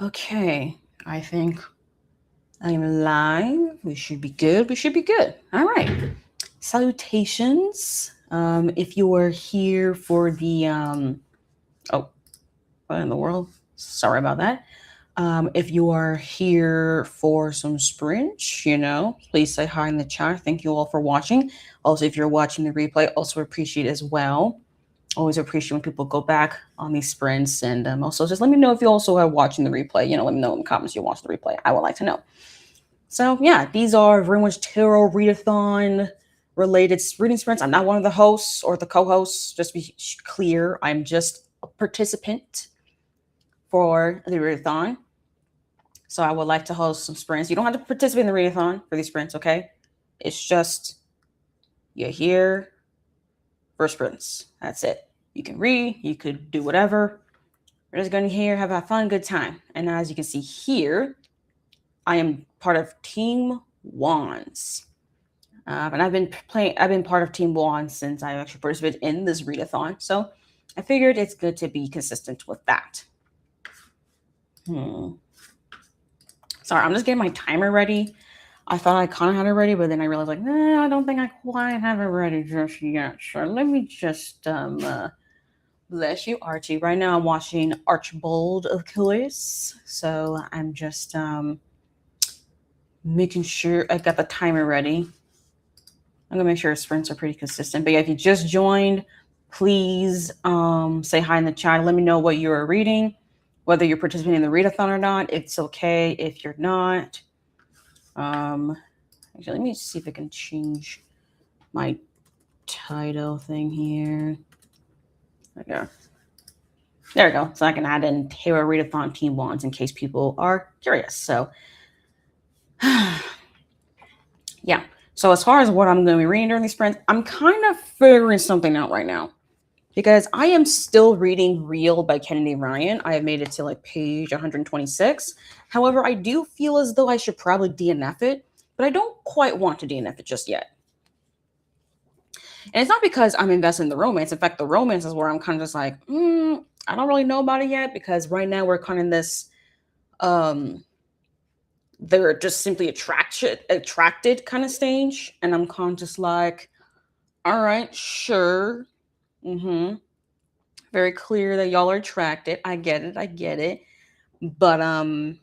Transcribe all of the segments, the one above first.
Okay, I think I'm live. We should be good. We should be good. All right. Salutations. If you are here for the oh, what in the world? Sorry about that. If you are here for some sprint, please say hi in the chat. Thank you all for watching. Also, if you're watching the replay, also appreciate as well. Always appreciate when people go back on these sprints, and also just let me know if you also are watching the replay. Let me know in the comments you watch the replay. I would like to know. So yeah, these are very much tarot readathon related reading sprints. I'm not one of the hosts or the co-hosts. Just to be clear, I'm just a participant for the readathon. So I would like to host some sprints. You don't have to participate in the readathon for these sprints, okay? It's just you're here for sprints. That's it. You can read, you could do whatever. We're just going to here, have a fun, good time. And as you can see here, I am part of Team Wands. And I've been part of Team Wands since I actually participated in this readathon. So I figured it's good to be consistent with that. Sorry, I'm just getting my timer ready. I thought I kind of had it ready, but then I realized, I don't think I quite have it ready just yet. So let me just, bless you, Archie. Right now I'm watching Archibald of Achilles. So I'm just making sure I got the timer ready. I'm gonna make sure sprints are pretty consistent. But yeah, if you just joined, please say hi in the chat. Let me know what you are reading, whether you're participating in the readathon or not. It's okay if you're not. Actually, let me see if I can change my title thing here. There we go. So I can add in Tarot Readathon Team Wands in case people are curious. So, yeah. So as far as what I'm going to be reading during these sprints, I'm kind of figuring something out right now. Because I am still reading Real by Kennedy Ryan. I have made it to like page 126. However, I do feel as though I should probably DNF it, but I don't quite want to DNF it just yet. And it's not because I'm invested in the romance. In fact, the romance is where I'm kind of just like, I don't really know about it yet, because right now we're kind of in this, they're just simply attracted kind of stage. And I'm kind of just like, all right, sure. Very clear that y'all are attracted. I get it. But can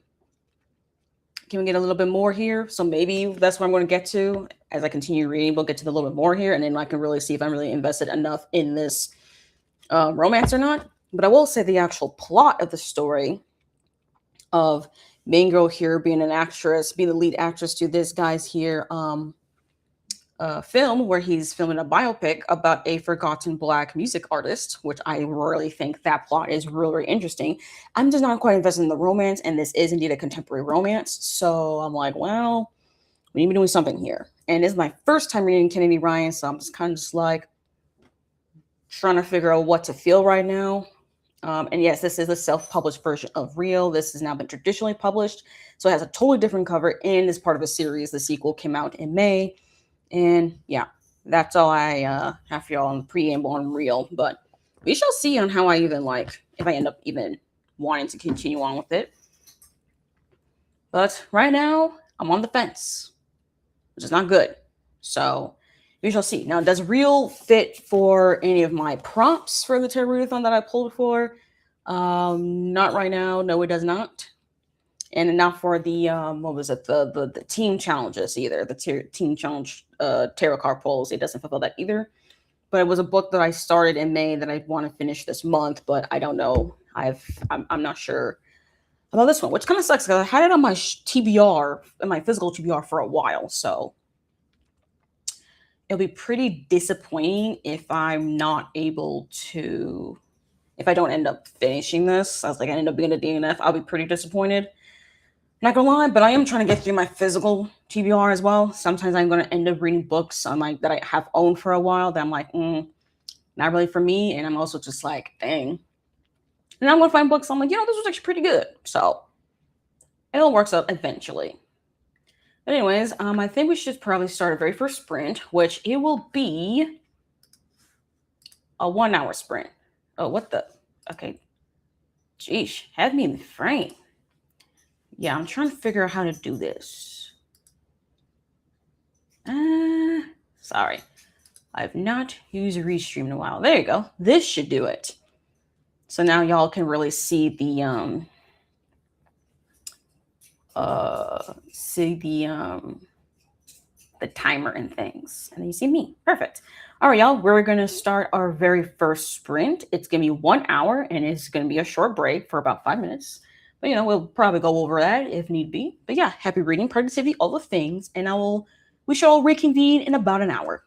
we get a little bit more here? So maybe that's what I'm going to get to as I continue reading. We'll get to the little bit more here, and then I can really see if I'm really invested enough in this romance or not. But I will say the actual plot of the story of main girl here being an actress, being the lead actress to this guy's here film where he's filming a biopic about a forgotten Black music artist, which I really think that plot is really, really interesting. I'm just not quite invested in the romance, and this is indeed a contemporary romance. So I'm like, well, we need to be doing something here. And this is my first time reading Kennedy Ryan, so I'm just kind of just like trying to figure out what to feel right now. And yes, this is a self-published version of Real. This has now been traditionally published, so it has a totally different cover and is part of a series. The sequel came out in May. And yeah, that's all I have for y'all on the preamble on Real. But we shall see on how I even if I end up even wanting to continue on with it. But right now, I'm on the fence, which is not good. So we shall see. Now, does Real fit for any of my prompts for the Tarot Readathon that I pulled for? Not right now. No, it does not. And not for the what was it, the team challenges either. The team challenge tarot card pulls, it doesn't fulfill that either. But it was a book that I started in May that I want to finish this month, but I don't know. I'm not sure about this one, which kind of sucks because I had it on my TBR, my physical TBR for a while. So it'll be pretty disappointing if I'm not able to, if I don't end up finishing this. I was like, I end up being a DNF. I'll be pretty disappointed. Not gonna lie, but I am trying to get through my physical TBR as well. Sometimes I'm gonna end up reading books on that I have owned for a while that I'm like, not really for me. And I'm also just like, dang. And I'm gonna find books I'm like, this was actually pretty good. So it all works out eventually. But anyways, I think we should probably start a very first sprint, which it will be a 1 hour sprint. Oh, what the? Okay. Jeesh, had me in the frame. Yeah, I'm trying to figure out how to do this. Sorry. I've not used Restream in a while. There you go. This should do it. So now y'all can really see the timer and things. And then you see me. Perfect. All right, y'all, we're going to start our very first sprint. It's going to be 1 hour and it's going to be a short break for about 5 minutes. But, we'll probably go over that if need be. But yeah, happy reading, productivity, all the things. And we shall reconvene in about an hour.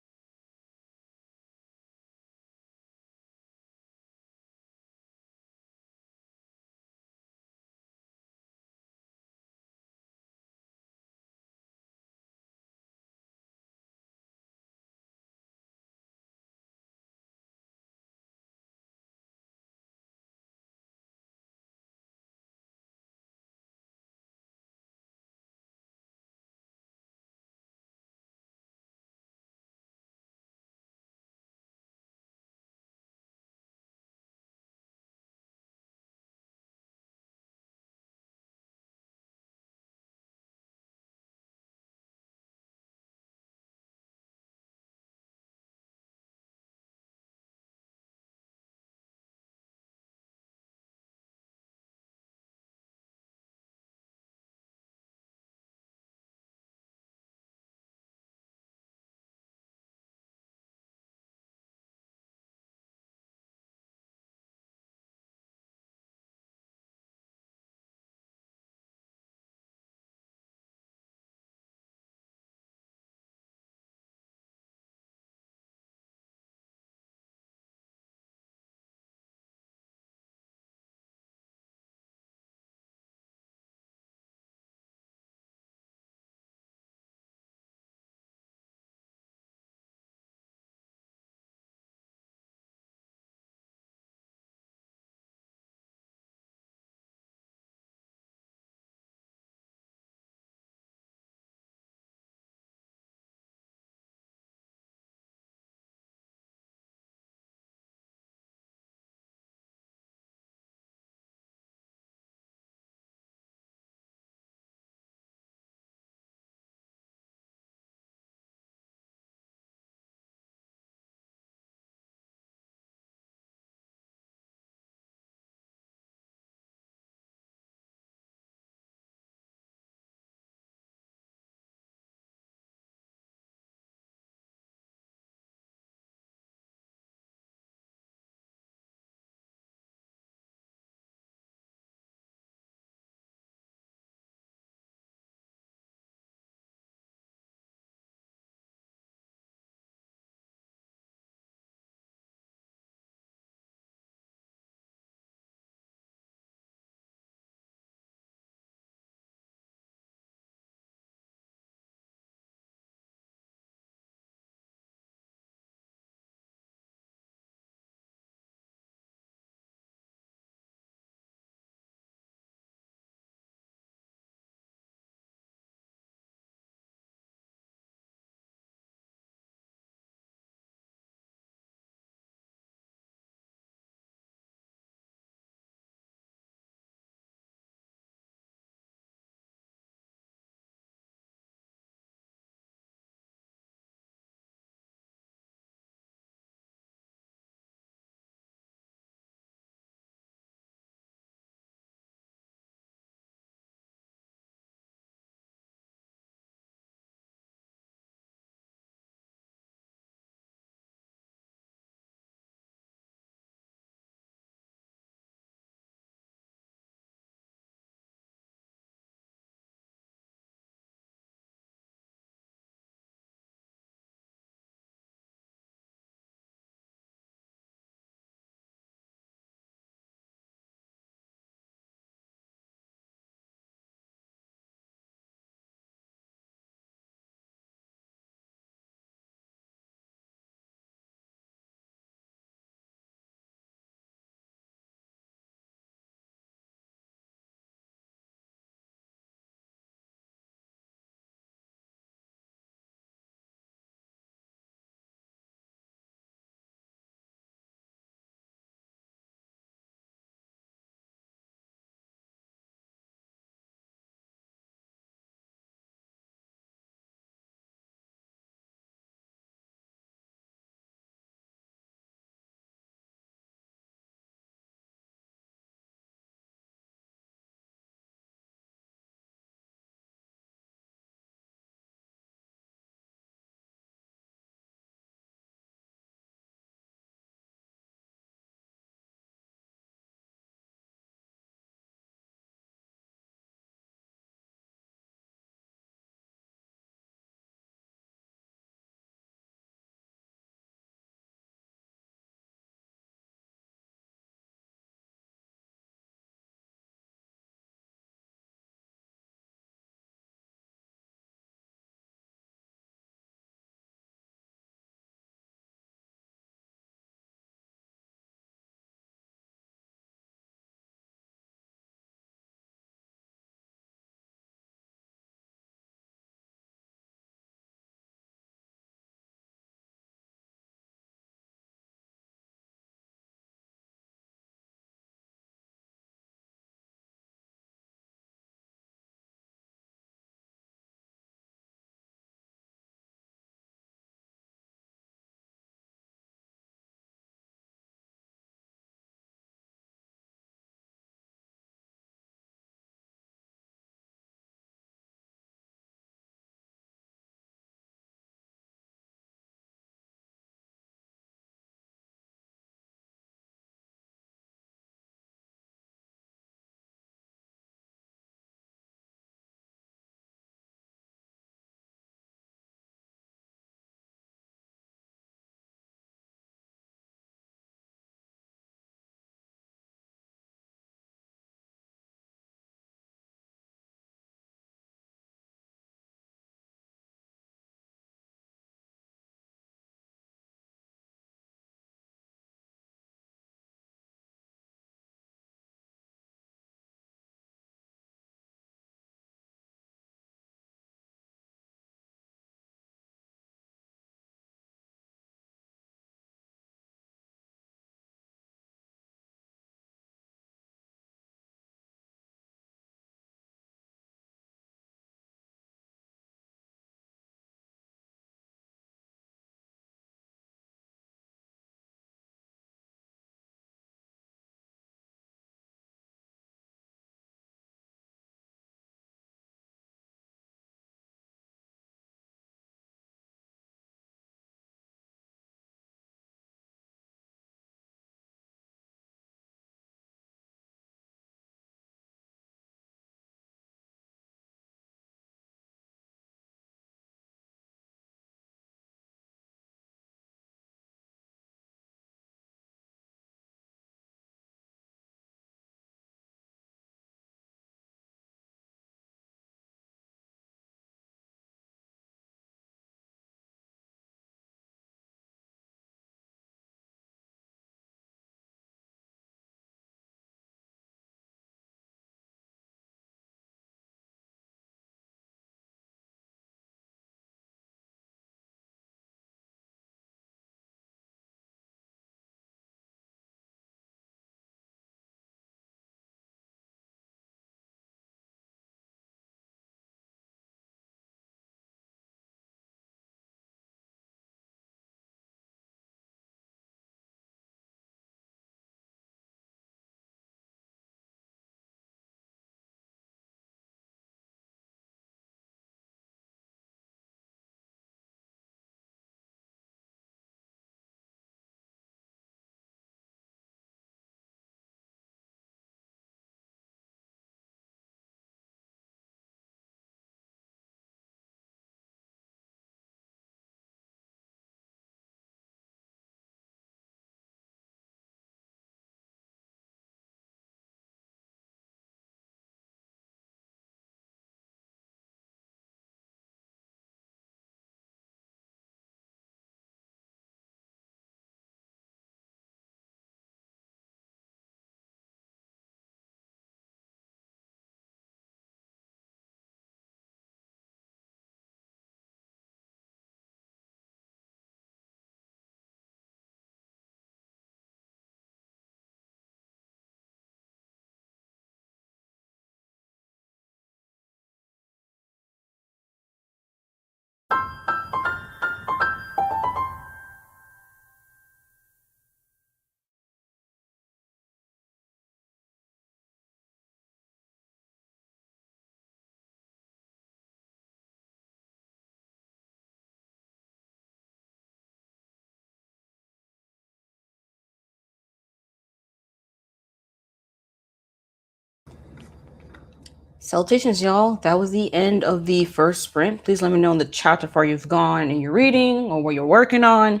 Salutations, y'all. That was the end of the first sprint. Please let me know in the chat how far you've gone in your reading or what you're working on.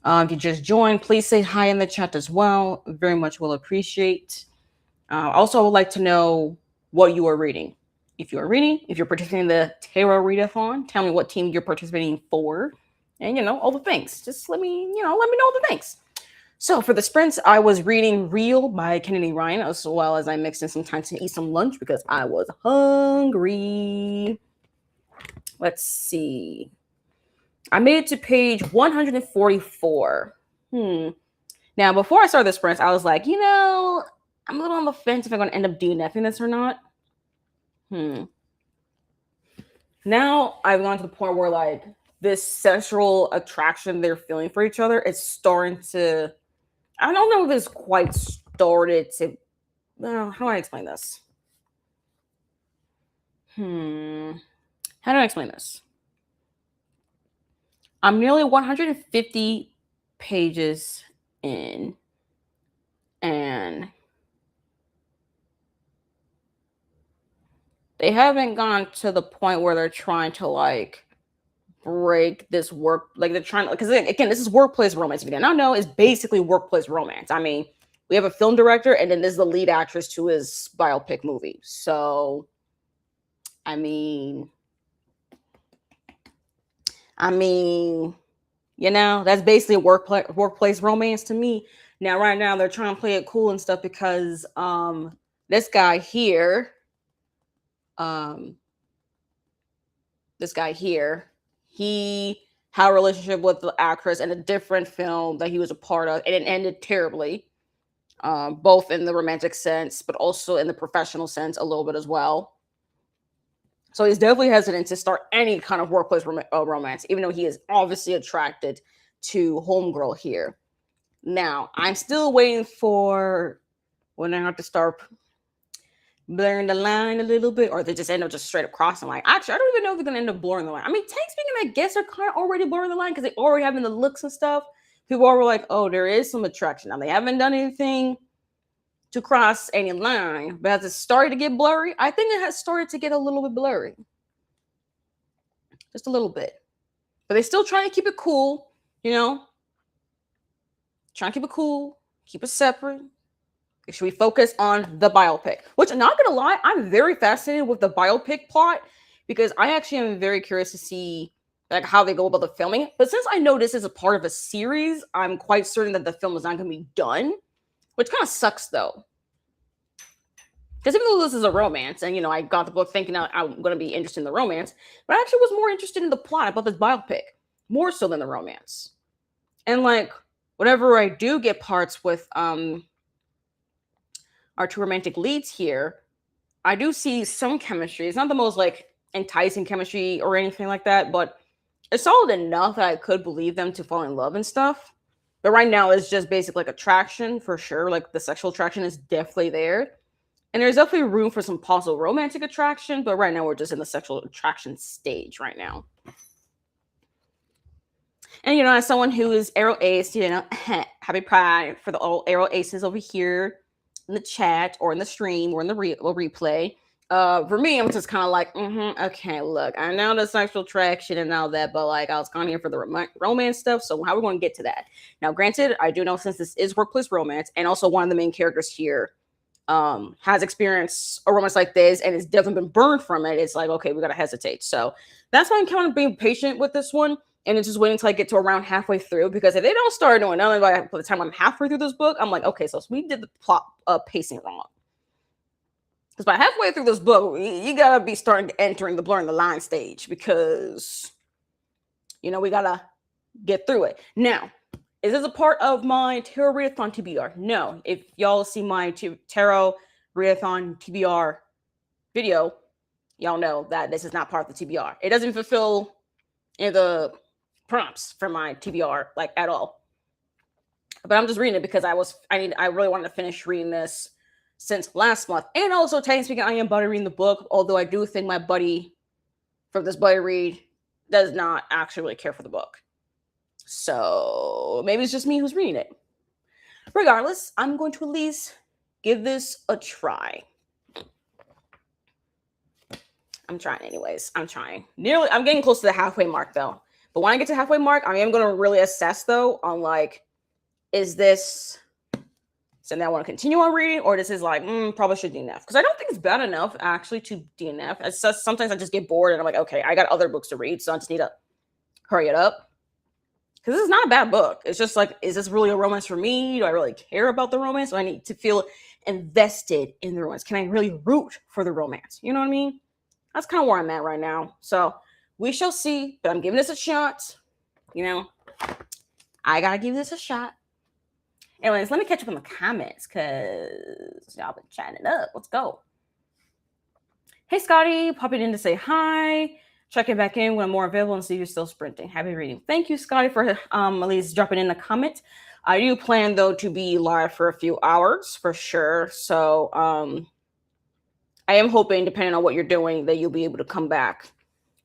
If you just joined, please say hi in the chat as well. Very much will appreciate. Also, I would like to know what you are reading. If you are reading, if you're participating in the tarot readathon, tell me what team you're participating for, and all the things. Just let me know the things. So for the sprints, I was reading Real by Kennedy Ryan, as well as I mixed in some time to eat some lunch because I was hungry. Let's see. I made it to page 144. Now, before I started the sprints, I was like, I'm a little on the fence if I'm going to end up DNFing this or not. Now I've gone to the point where, like, this sexual attraction they're feeling for each other is starting to... I don't know if it's quite started to... Well, how do I explain this? How do I explain this? I'm nearly 150 pages in, and they haven't gone to the point where they're trying to, like, break this work. Like, they're trying to... Because, again, this is workplace romance. If you did not know, it's basically workplace romance. I mean, we have a film director, and then this is the lead actress to his biopic movie. So, I mean, that's basically workplace romance to me. Now, right now, they're trying to play it cool and stuff because this guy here, he had a relationship with the actress in a different film that he was a part of, and it ended terribly, both in the romantic sense, but also in the professional sense a little bit as well. So he's definitely hesitant to start any kind of workplace romance, even though he is obviously attracted to Homegirl here. Now, I'm still waiting for when I have to start blurring the line a little bit, or they just end up just straight up crossing. Like, actually, I don't even know if they're gonna end up blurring the line. I mean, technically speaking, I guess they're kind of already blurring the line because they already having the looks and stuff. People are like, oh, there is some attraction. Now, they haven't done anything to cross any line, but as it started to get blurry, I think it has started to get a little bit blurry. Just a little bit. But they're still trying to keep it cool, Trying to keep it cool, keep it separate. Should we focus on the biopic? Which, I'm not gonna lie, I'm very fascinated with the biopic plot because I actually am very curious to see, like, how they go about the filming. But since I know this is a part of a series, I'm quite certain that the film is not gonna be done, which kind of sucks though. Because even though this is a romance, and I got the book thinking I'm going to be interested in the romance, but I actually was more interested in the plot about this biopic, more so than the romance. And, like, whenever I do get parts with our two romantic leads here, I do see some chemistry. It's not the most, like, enticing chemistry or anything like that, but it's solid enough that I could believe them to fall in love and stuff. But right now, it's just basically like attraction for sure. Like, the sexual attraction is definitely there. And there's definitely room for some possible romantic attraction, but right now we're just in the sexual attraction stage right now. And, as someone who is Arrow Ace, happy Pride for the all Arrow Aces over here in the chat or in the stream or in the replay. For me, I'm just kind of like, okay, look, I know the sexual attraction and all that, but, like, I was kind of here for the romance stuff, so how are we going to get to that? Now, granted, I do know since this is workplace romance, and also one of the main characters here has experienced a romance like this and has definitely been burned from it, it's like, okay, we gotta hesitate. So that's why I'm kind of being patient with this one, and it's just waiting until I get to around halfway through, because if they don't start doing nothing by the time I'm halfway through this book, I'm like, okay, so we did the plot pacing wrong. Because by halfway through this book, you gotta be starting to entering the blurring the line stage, because we gotta get through it. Now, is this a part of my Tarot Readathon TBR? No. If y'all see my Tarot Readathon TBR video, y'all know that this is not part of the TBR. It doesn't fulfill any of the prompts for my TBR, like, at all. But I'm just reading it because I really wanted to finish reading this since last month. And also, technically speaking, I am buddy reading the book, although I do think my buddy from this buddy read does not actually really care for the book. So maybe it's just me who's reading it. Regardless, I'm going to at least give this a try. I'm trying anyways. I'm trying. Nearly, I'm getting close to the halfway mark though. But when I get to halfway mark, I am going to really assess though on like, is this something I want to continue on reading, or this is like, probably should DNF, because I don't think it's bad enough actually to DNF. It's just, sometimes I just get bored and I'm like, okay, I got other books to read, so I just need to hurry it up. Because this is not a bad book. It's just like, is this really a romance for me? Do I really care about the romance? Do I need to feel invested in the romance? Can I really root for the romance? You know what I mean? That's kind of where I'm at right now. So we shall see, but I'm giving this a shot. You know, I gotta give this a shot. Anyways, let me catch up on the comments because y'all been chatting it up. Let's go. Hey, Scotty, popping in to say hi. Checking back in when I'm more available and see you're still sprinting. Happy reading. Thank you, Scotty, for at least dropping in a comment. I do plan, though, to be live for a few hours for sure. So I am hoping, depending on what you're doing, that you'll be able to come back.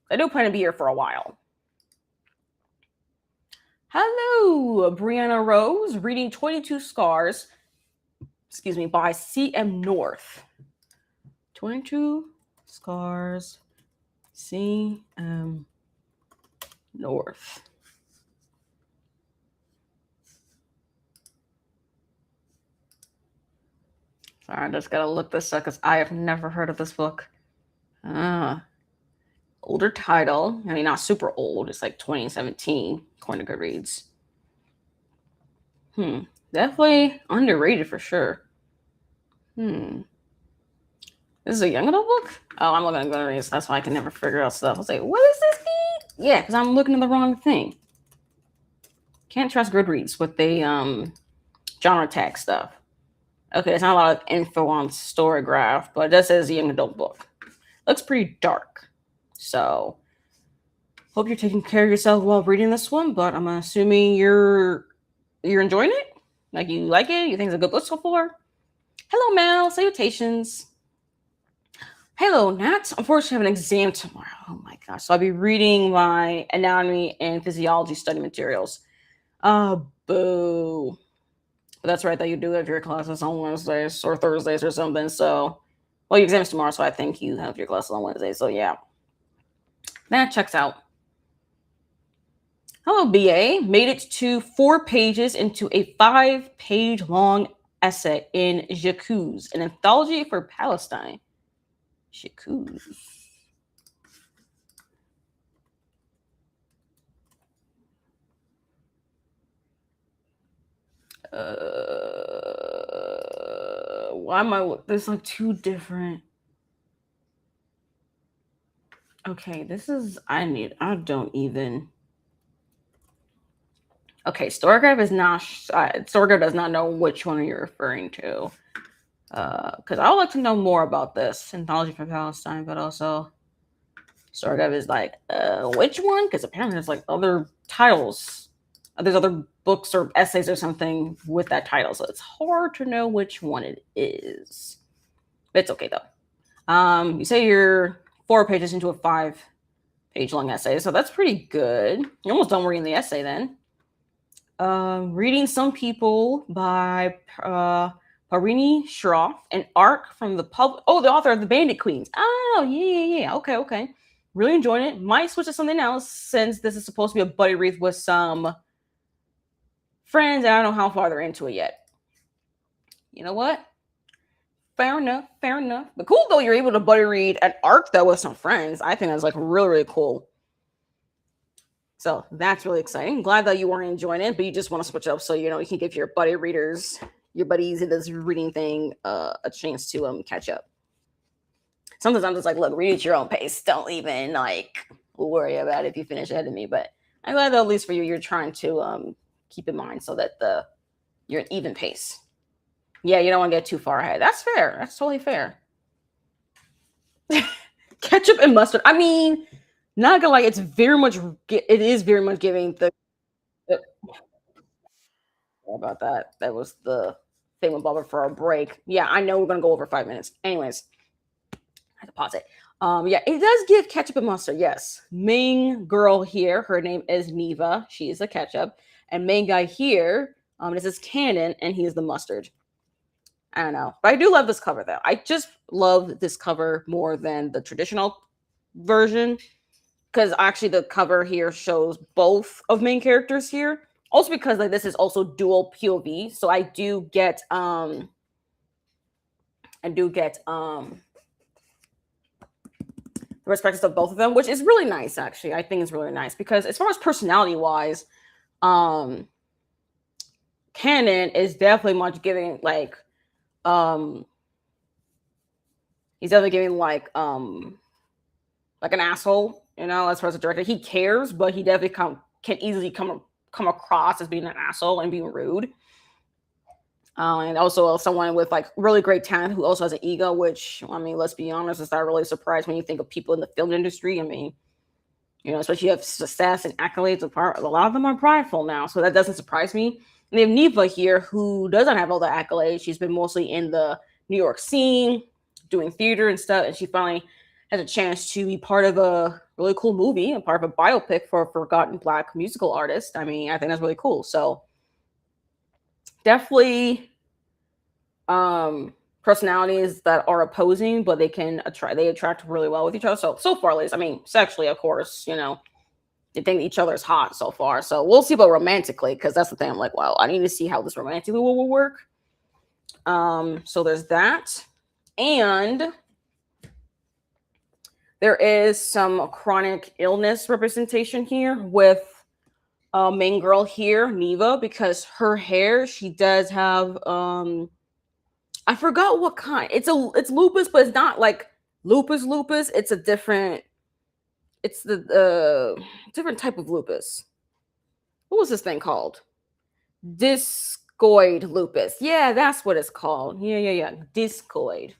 I do plan to be here for a while. Hello, Brianna Rose, reading 22 Scars, by C.M. North. 22 Scars, C.M. North. Sorry, I just gotta look this up because I have never heard of this book. Older title. I mean, not super old. It's like 2017, according to Goodreads. Definitely underrated for sure. This is a young adult book? Oh, I'm looking at Goodreads. That's why I can never figure out stuff. I was like, what does this mean? Yeah, because I'm looking at the wrong thing. Can't trust Goodreads with the genre tag stuff. Okay, it's not a lot of info on Storygraph, but it does say it's a young adult book. Looks pretty dark. So, hope you're taking care of yourself while reading this one, but I'm assuming you're enjoying it? Like, you like it? You think it's a good book so far? Hello, Mal. Salutations. Hello, Nat. Unfortunately, I have an exam tomorrow. Oh my gosh. So I'll be reading my anatomy and physiology study materials. Boo. But that's right, that you do have your classes on Wednesdays or Thursdays or something. So, well, your exam's tomorrow, so I think you have your classes on Wednesday. So, yeah. That checks out. Hello, BA. Made it to 4 pages into a 5-page long essay in J'accuse, an anthology for Palestine. J'accuse. Why am I? There's like 2 different. Okay, this is. I don't even. Okay, Storygraph is not. Storygraph does not know which one you're referring to. Because I would like to know more about this anthology for Palestine, but also Storygraph is like, which one? Because apparently there's like other titles. There's other books or essays or something with that title, so it's hard to know which one it is. But it's okay though. You say you're 4 pages into a 5-page long essay, so that's pretty good. You're almost done reading the essay then. Reading Some People by Parini Shroff, an arc from the author of The Bandit Queens. Oh, yeah. Okay. Really enjoying it. Might switch to something else since this is supposed to be a buddy read with some friends. I don't know how far they're into it yet. You know what? Fair enough. But cool though, you're able to buddy read an arc though with some friends. I think that's like really, really cool. So that's really exciting. I'm glad that you weren't enjoying it, but you just want to switch up so you can give your buddy readers, your buddies in this reading thing, a chance to catch up. Sometimes I'm just like, look, read at your own pace. Don't even like worry about it if you finish ahead of me. But I'm glad that at least for you, you're trying to keep in mind so that you're an even pace. Yeah, you don't want to get too far ahead. That's fair. That's totally fair. Ketchup and mustard. I mean, not gonna lie, it is very much giving the about that. That was the thing with Bubba for our break. Yeah, I know we're gonna go over 5 minutes. Anyways, I have to pause it. Yeah, it does give ketchup and mustard. Yes, main girl here, her name is Neva. She is the ketchup, and main guy here, this is Cannon, and he is the mustard. I don't know, but I do love this cover though. I just love this cover more than the traditional version, because actually the cover here shows both of main characters here. Also because like this is also dual POV, so I do get the perspectives of both of them, which is really nice actually. I think it's really nice because as far as personality wise, um Canon is definitely much giving um he's definitely giving like an asshole, you know, as far as a director. He cares, but he definitely can easily come across as being an asshole and being rude. And also someone with like really great talent who also has an ego, which I mean, let's be honest, it's not really surprised when you think of people in the film industry. I mean, you know, especially you have success and accolades. A lot of them are prideful now, so that doesn't surprise me. And they have Neva here, who doesn't have all the accolades. She's been mostly in the New York scene, doing theater and stuff, and she finally has a chance to be part of a really cool movie and part of a biopic for a forgotten Black musical artist. I mean, I think that's really cool. So definitely personalities that are opposing, but they attract really well with each other. So far, at least, I mean, sexually, of course, you know, they think each other's hot so far. So we'll see about romantically, because that's the thing. I'm like, well, I need to see how this romantically will work. So there's that. And there is some chronic illness representation here with main girl here, Neva, because her hair, she does have I forgot what kind. It's lupus, but it's not like lupus. It's a different it's the different type of lupus. What was this thing called? Discoid lupus. Yeah, that's what it's called. Yeah. Discoid.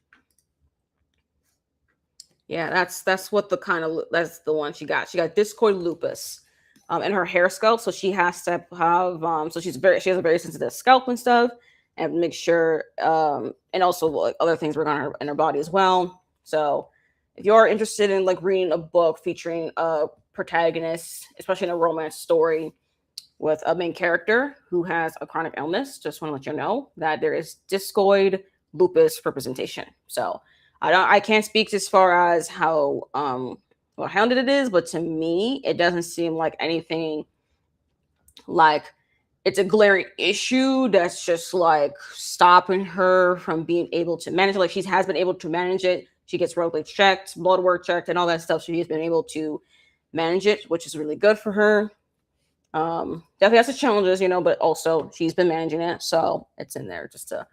Yeah, that's what the kind of that's the one she got. She got discoid lupus, in her hair scalp. So she has to have so she has a very sensitive scalp and stuff, and make sure and also like, other things work on her in her body as well. So if you're interested in like reading a book featuring a protagonist, especially in a romance story with a main character who has a chronic illness, just want to let you know that there is discoid lupus representation. So I can't speak as far as how well hounded it is, but to me it doesn't seem like anything like it's a glaring issue that's just like stopping her from being able to manage it. Like she has been able to manage it. She gets regularly checked, blood work checked, and all that stuff. She's been able to manage it, which is really good for her. Definitely has its challenges, you know, but also she's been managing it, so it's in there just to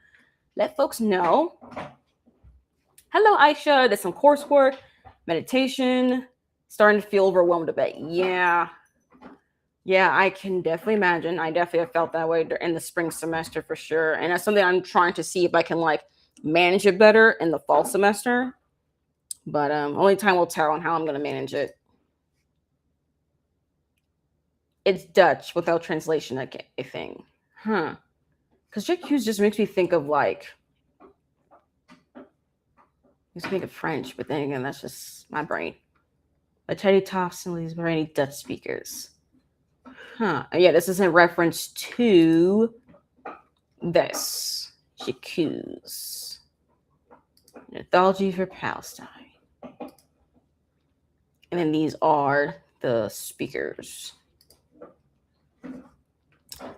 let folks know. Hello, Aisha. Did some coursework, meditation, starting to feel overwhelmed a bit. Yeah, I can definitely imagine. I definitely have felt that way in the spring semester for sure, and that's something I'm trying to see if I can like manage it better in the fall semester. But only time will tell on how I'm going to manage it. It's Dutch without translation, I think. Huh. Because Jake Hughes just makes me think of like, makes me think of French, but then again, that's just my brain. But Teddy Thompson leaves for any Dutch speakers. Huh. Yeah, this is in reference to this. Jacques. Mythology for Palestine. And then these are the speakers.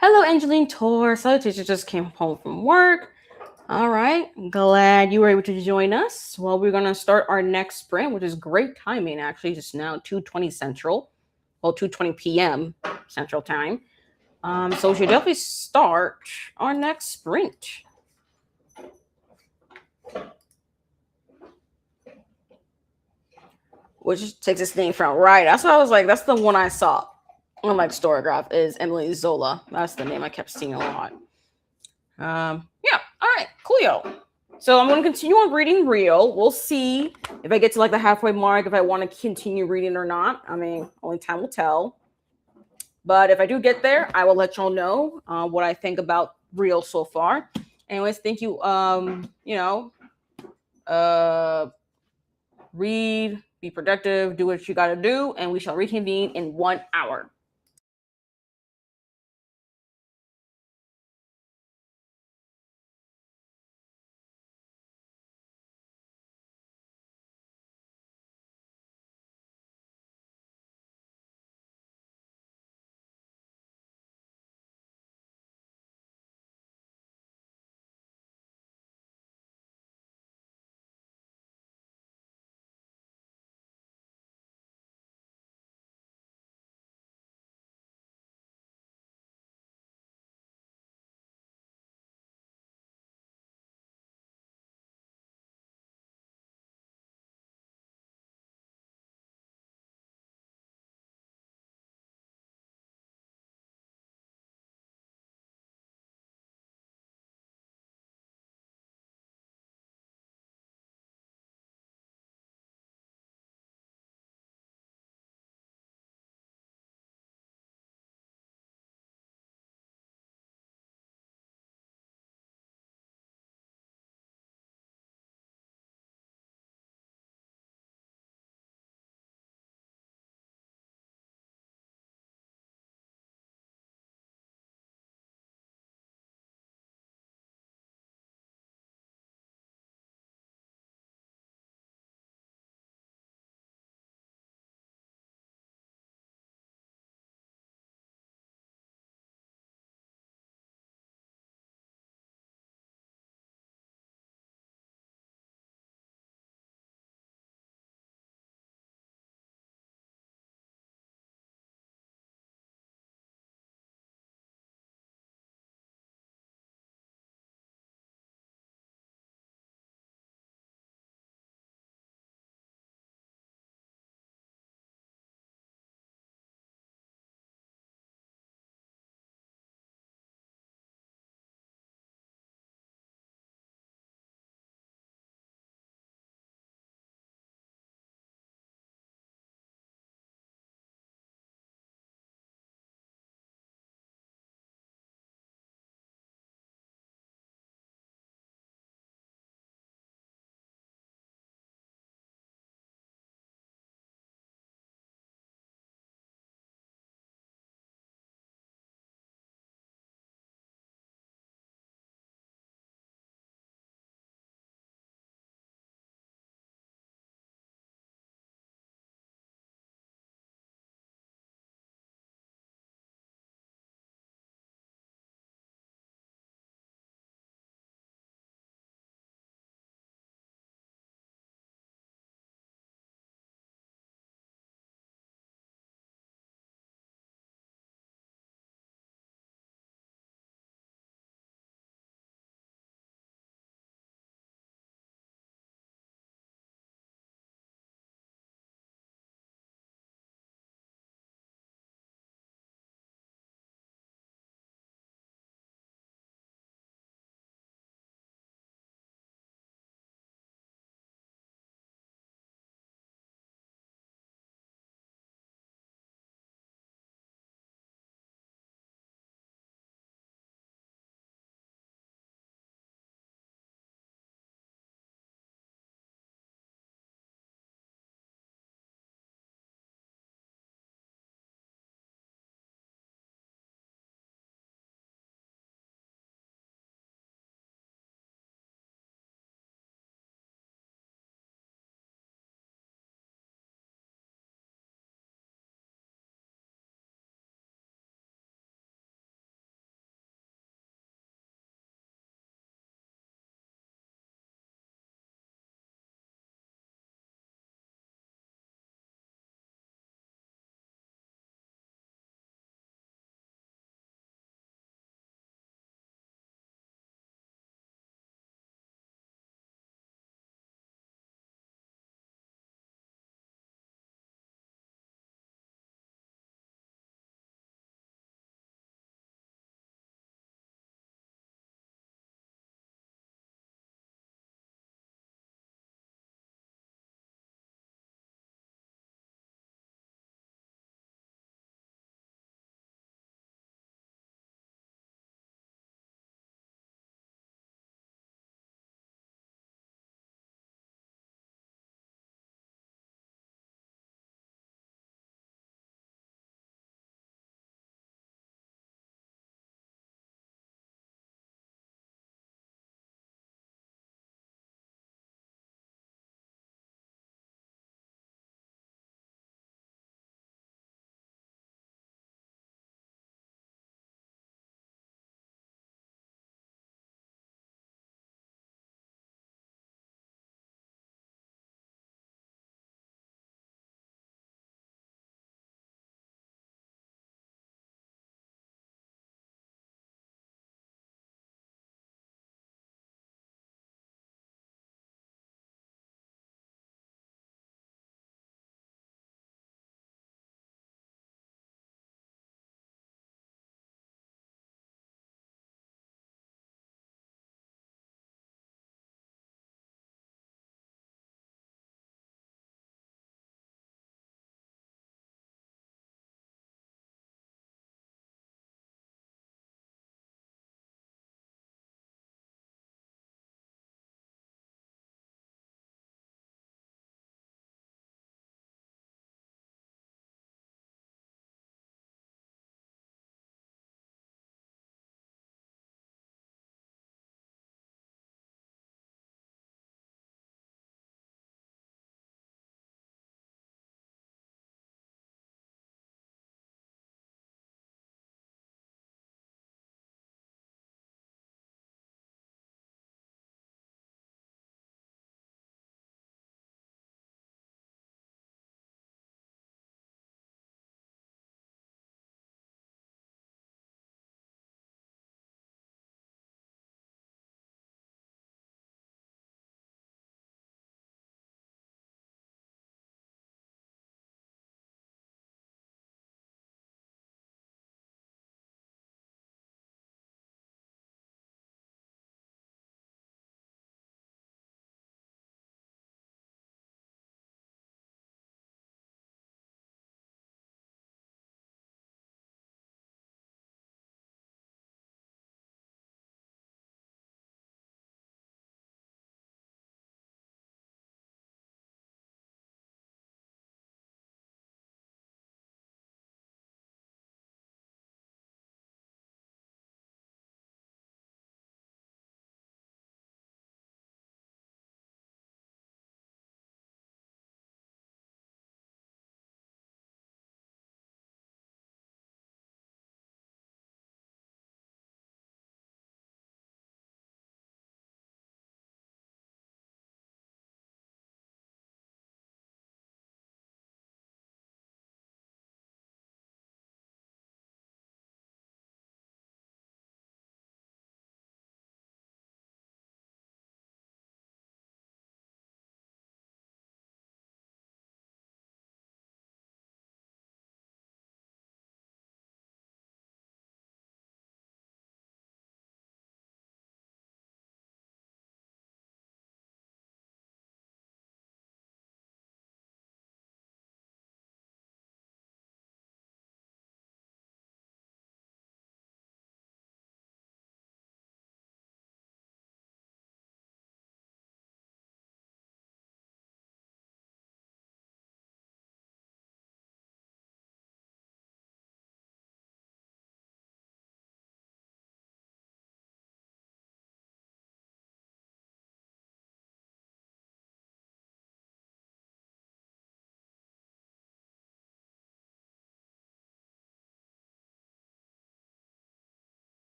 Hello, Angeline Tor. Salutations, just came home from work. All right. Glad you were able to join us. Well, we're going to start our next sprint, which is great timing, actually. Just now, 2:20 Central. Well, 2:20 p.m. Central Time. So we should definitely start our next sprint. Which takes its name from, right. That's what I was like. That's the one I saw on like Storygraph is Emily Zola. That's the name I kept seeing a lot. Yeah. All right. Coolio. So I'm going to continue on reading Real. We'll see if I get to like the halfway mark, if I want to continue reading or not. I mean, only time will tell. But if I do get there, I will let y'all know what I think about Real so far. Anyways, thank you. Read, be productive, do what you got to do, and we shall reconvene in 1 hour.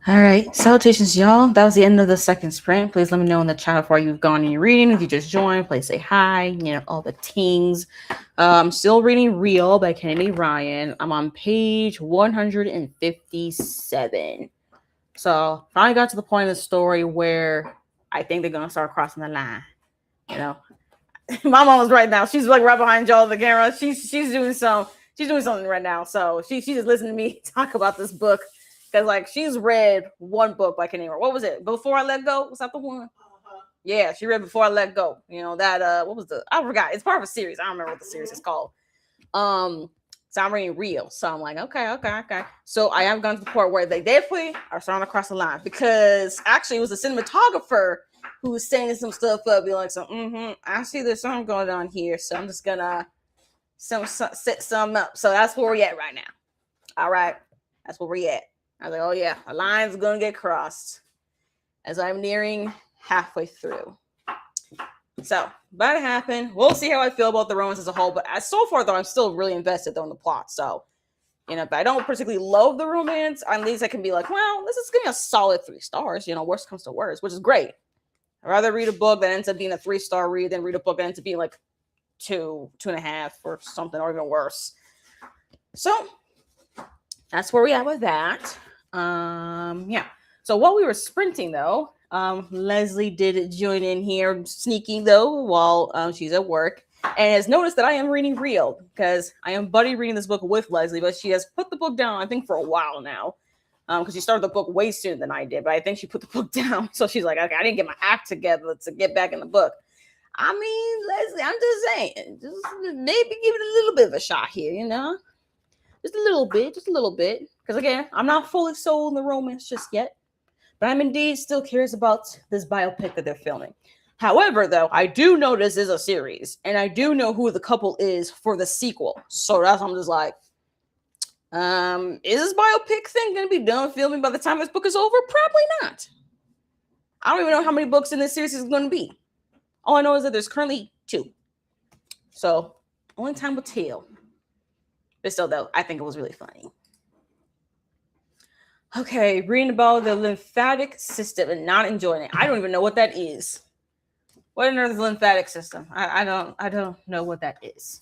All right, salutations, y'all. That was the end of the second sprint. Please let me know in the chat before you've gone in your reading. If you just joined, please say hi. All the tings. I'm still reading Real by Kennedy Ryan. I'm on page 157. So finally got to the point of the story where I think they're gonna start crossing the line. My mom was right now. She's like right behind y'all the camera. She's doing something right now. So she's just listening to me talk about this book. Because like she's read one book by Kennedy. What was it? Before I Let Go? Was that the one? Yeah, she read Before I Let Go. That what was I forgot. It's part of a series. I don't remember what the series is called. So I'm reading Real. So I'm like, okay. So I have gone to the point where they definitely are starting to cross the line because actually it was a cinematographer who was saying some stuff up, be like, I see there's something going on here, so I'm just gonna set some up. So that's where we're at right now. All right, that's where we're at. I was like, oh yeah, a line's gonna get crossed as I'm nearing halfway through. So about to happen. We'll see how I feel about the romance as a whole. But so far, though, I'm still really invested though in the plot. So, if I don't particularly love the romance, at least I can be like, well, this is gonna be a solid 3 stars. Worst comes to worst, which is great. I'd rather read a book that ends up being a 3-star read than read a book that ends up being like 2.5 or something, or even worse. So that's where we are with that. Yeah. So while we were sprinting, though, Leslie did join in here, sneaking though, while she's at work, and has noticed that I am reading Real because I am buddy reading this book with Leslie, but she has put the book down, I think, for a while now, because she started the book way sooner than I did. But I think she put the book down, so she's like, okay, I didn't get my act together to get back in the book. I mean, Leslie, I'm just saying, just maybe give it a little bit of a shot here, just a little bit, because again, I'm not fully sold in the romance just yet. But I'm indeed still curious about this biopic that they're filming. However, though, I do know this is a series, and I do know who the couple is for the sequel. So that's I'm just like, is this biopic thing going to be done filming by the time this book is over? Probably not. I don't even know how many books in this series is going to be. All I know is that there's currently 2. So only time will tell. But still, though, I think it was really funny. Okay, reading about the lymphatic system and not enjoying it. I don't even know what that is. What on earth is lymphatic system? I don't know what that is.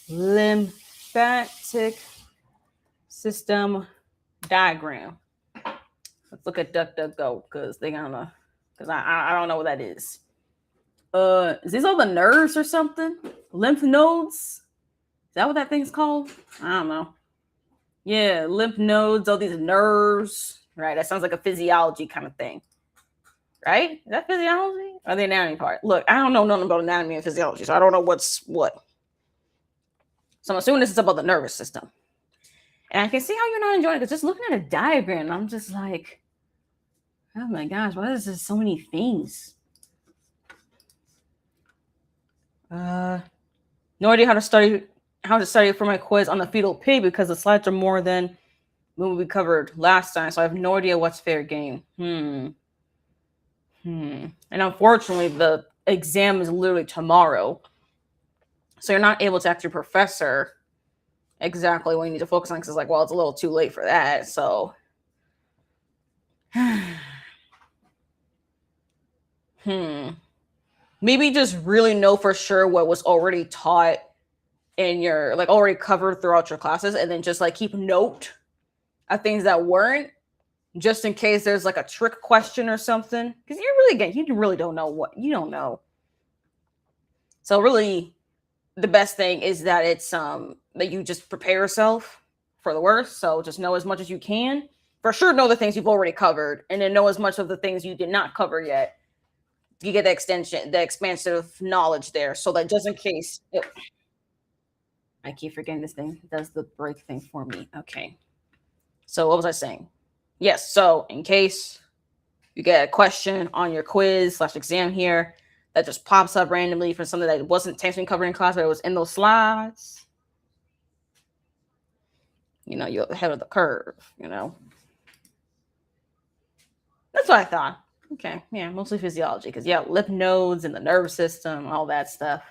Lymphatic system diagram. Let's look at DuckDuckGo because I don't know what that is. Is these all the nerves or something? Lymph nodes? Is that what that thing's called? I don't know. Yeah, lymph nodes, all these nerves. Right, that sounds like a physiology kind of thing. Right? Is that physiology? Or the anatomy part? Look, I don't know nothing about anatomy and physiology, so I don't know what's what. So I'm assuming this is about the nervous system. And I can see how you're not enjoying it, because just looking at a diagram, I'm just like, oh my gosh, why is there so many things? No idea how to study for my quiz on the fetal pig, because the slides are more than what we covered last time, so I have no idea what's fair game. And unfortunately, the exam is literally tomorrow, so you're not able to ask your professor exactly what you need to focus on, because it's like, well, it's a little too late for that. So maybe just really know for sure what was already taught in your, like, already covered throughout your classes, and then just like keep note of things that weren't, just in case there's like a trick question or something, because you really don't know what you don't know. So really, the best thing is that it's that you just prepare yourself for the worst. So just know as much as you can. For sure, know the things you've already covered, and then know as much of the things you did not cover yet. You get the expansive knowledge there, so that just in case. I keep forgetting this thing. It does the break thing for me. Okay. So what was I saying? Yes. So in case you get a question on your quiz/exam here that just pops up randomly for something that wasn't technically covered in class, but it was in those slides, you're ahead of the curve, That's what I thought. Okay. Yeah, mostly physiology, because lymph nodes and the nervous system, all that stuff.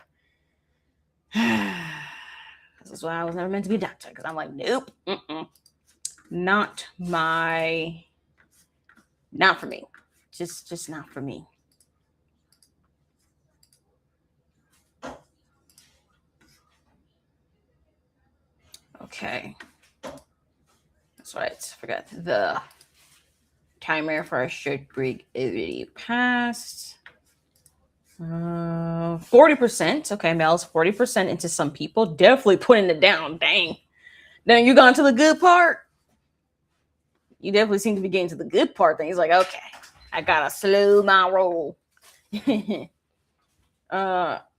This is why I was never meant to be a doctor, because I'm like, nope, not my Not for me. Just not for me. Okay. That's right. Forgot the timer for our short break already passed. 40%. Okay, Mel's 40% into some people. Definitely putting it down. Dang. Then you gone to the good part? You definitely seem to be getting to the good part. Then he's like, okay, I gotta slow my roll.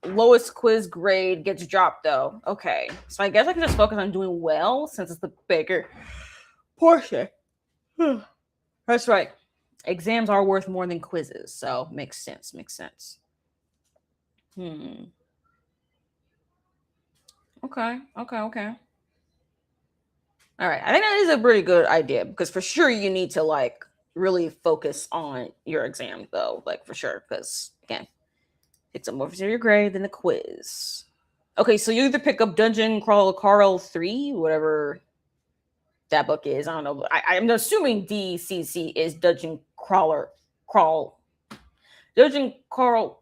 Lowest quiz grade gets dropped though. Okay, so I guess I can just focus on doing well since it's the bigger portion. That's right. Exams are worth more than quizzes, so makes sense. Makes sense. Okay. All right. I think that is a pretty good idea because for sure you need to like really focus on your exam though, like for sure. Because again, it's a more severe grade than the quiz. Okay, so you either pick up Dungeon Crawl Carl 3, whatever that book is. I don't know. I'm assuming DCC is Dungeon Crawl. Dungeon Carl.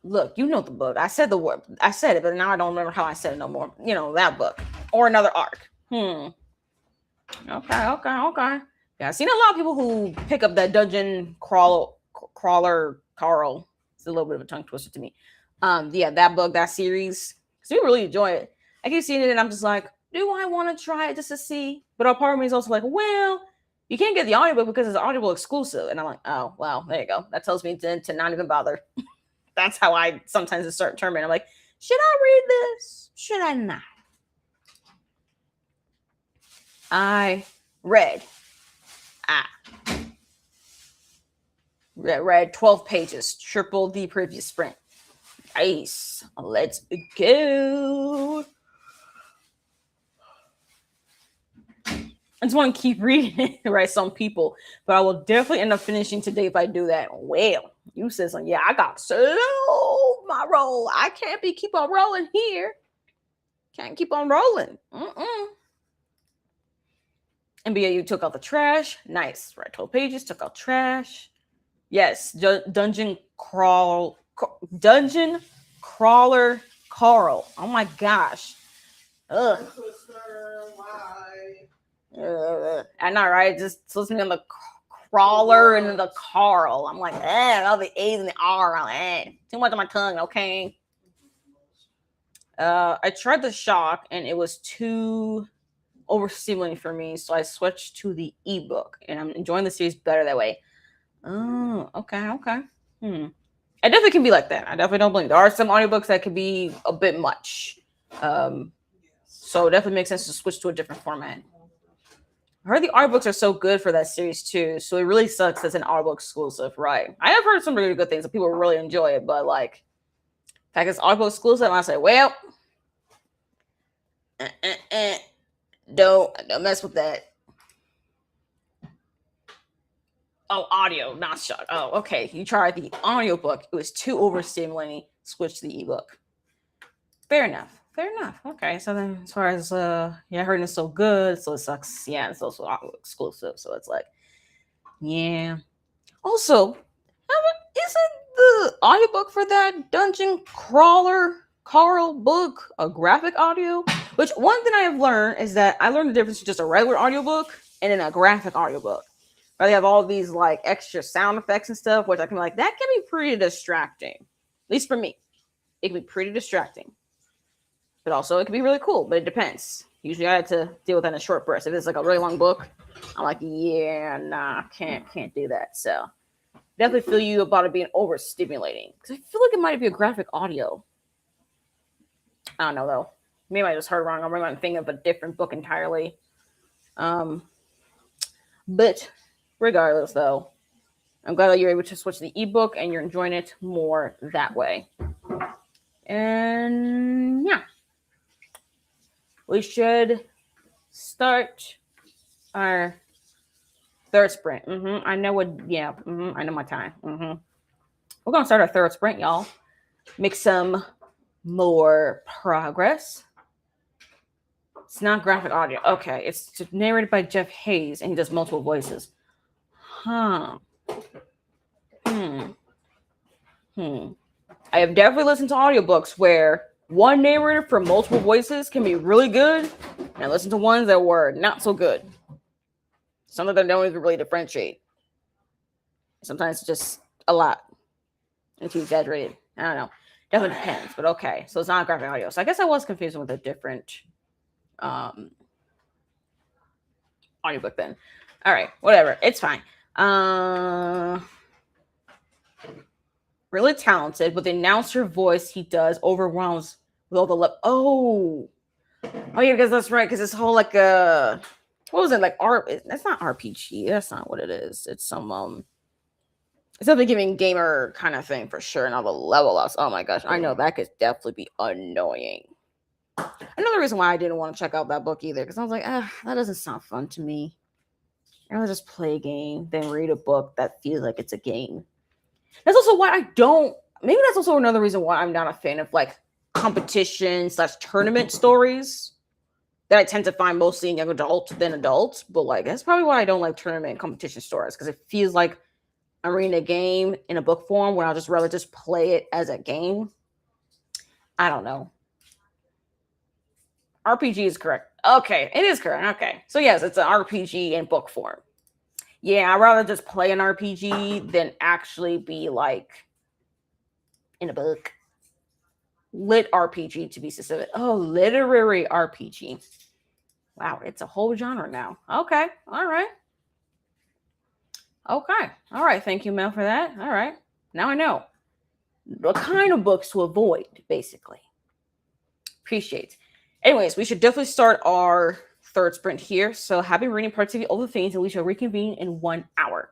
Look, you know the book. I said the word. I said it, but now I don't remember how I said it no more. You know, that book. Or another arc. Okay. Yeah, I've seen a lot of people who pick up that Dungeon Crawler Carl. It's a little bit of a tongue twister to me. Yeah, that book, that series. Because we really enjoy it. I keep seeing it and I'm just like, do I want to try it just to see? But a part of me is also like, well, you can't get the audiobook because it's Audible exclusive. And I'm like, oh, wow, there you go. That tells me to not even bother. That's how I sometimes start determining. I'm like, should I read this? Should I not? I read. Read 12 pages, triple the previous sprint. Nice. Let's go. I just want to keep reading it, right? Some people, but I will definitely end up finishing today if I do that. Well, you said something. Yeah, I got to slow my roll. I can't keep on rolling here. Can't keep on rolling. NBA, you took out the trash. Nice. Right, 12 pages, took out trash. Yes, Dungeon Crawler Carl. Oh my gosh. Ugh. I know, right? Just listening on the crawler and the Carl. I'm like, all the A's and the R. Too much on my tongue, okay? I tried the shock and it was too overstimulating for me, so I switched to the ebook, and I'm enjoying the series better that way. Oh, okay. I definitely can be like that. I definitely don't blame. There are some audiobooks that could be a bit much. So it definitely makes sense to switch to a different format. I heard the audiobooks are so good for that series too, so it really sucks that's an audiobook exclusive, right? I have heard some really good things that people really enjoy it, but like, in fact, it's audiobook exclusive, I say, well, don't mess with that. Oh, audio, not shock. Oh, okay. You tried the audiobook. It was too overstimulating. Switch to the ebook. Fair enough. Okay, so then as far as I heard it's so good, so it sucks. Yeah, it's also exclusive, so it's like, yeah. Also, isn't the audiobook for that Dungeon Crawler Carl book a graphic audio? Which one thing I have learned is that I learned the difference between just a regular audiobook and then a graphic audiobook. Where they have all these like extra sound effects and stuff, which I can be like, that can be pretty distracting. At least for me. It can be pretty distracting. But also, it can be really cool, but it depends. Usually, I have to deal with that in a short burst. If it's like a really long book, I'm like, yeah, nah, can't do that. So, definitely feel you about it being overstimulating. Because I feel like it might be a graphic audio. I don't know, though. Maybe I just heard wrong. I'm thinking of a different book entirely. But regardless, though, I'm glad that you're able to switch to the ebook and you're enjoying it more that way. And yeah. We should start our third sprint. I know what, I know my time. We're going to start our third sprint, y'all. Make some more progress. It's not graphic audio. Okay, it's narrated by Jeff Hayes, and he does multiple voices. Huh. Hmm. Hmm. I have definitely listened to audiobooks where one narrator from multiple voices can be really good, and I listened to ones that were not so good. Some of them don't even really differentiate. Sometimes it's just a lot. It's too exaggerated. I don't know. Definitely depends, but okay. So it's not graphic audio. So I guess I was confused with a different um audiobook then. All right, whatever. It's fine. Uh Really talented, but the announcer voice he does overwhelms with all the oh yeah, because that's right. Because this whole like what was it like? That's not RPG. That's not what it is. It's some it's something giving gamer kind of thing for sure. And all the level ups. Oh my gosh, I know that could definitely be annoying. Another reason why I didn't want to check out that book either, because I was like, that doesn't sound fun to me. I'd rather just play a game than read a book that feels like it's a game. That's also why I don't. Maybe that's also another reason why I'm not a fan of like competition slash tournament stories that I tend to find mostly in young adult than adults. But like that's probably why I don't like tournament and competition stories because it feels like I'm reading a game in a book form when I'll just rather just play it as a game. I don't know. RPG is correct. Okay, it is correct. Okay, so yes, it's an RPG in book form. Yeah, I'd rather just play an RPG than actually be like in a book. Lit RPG to be specific. Oh, literary RPG. Wow, it's a whole genre now. Okay, all right. Okay, all right. Thank you, Mel, for that. All right. Now I know what kind of books to avoid, basically. Appreciate. Anyways, we should definitely start our third sprint here. So happy reading parts of all the things, and we shall reconvene in 1 hour.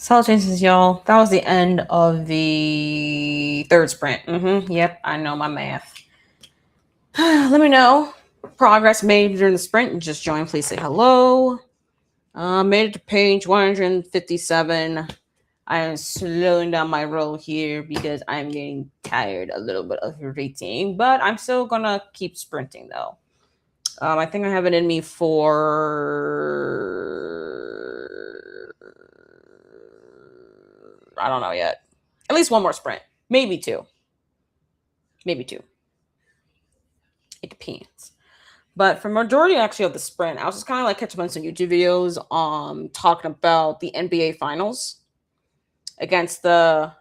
Solid changes, y'all. That was the end of the third sprint. Yep, I know my math. Let me know progress made during the sprint. Just join. Please say hello. Made it to page 157. I am slowing down my roll here because I'm getting tired a little bit of reading, but I'm still gonna keep sprinting though. I think I have it in me for, I don't know yet. At least one more sprint, maybe two. It depends. But for majority actually of the sprint, I was just kind of like catching up on some YouTube videos talking about the NBA Finals against the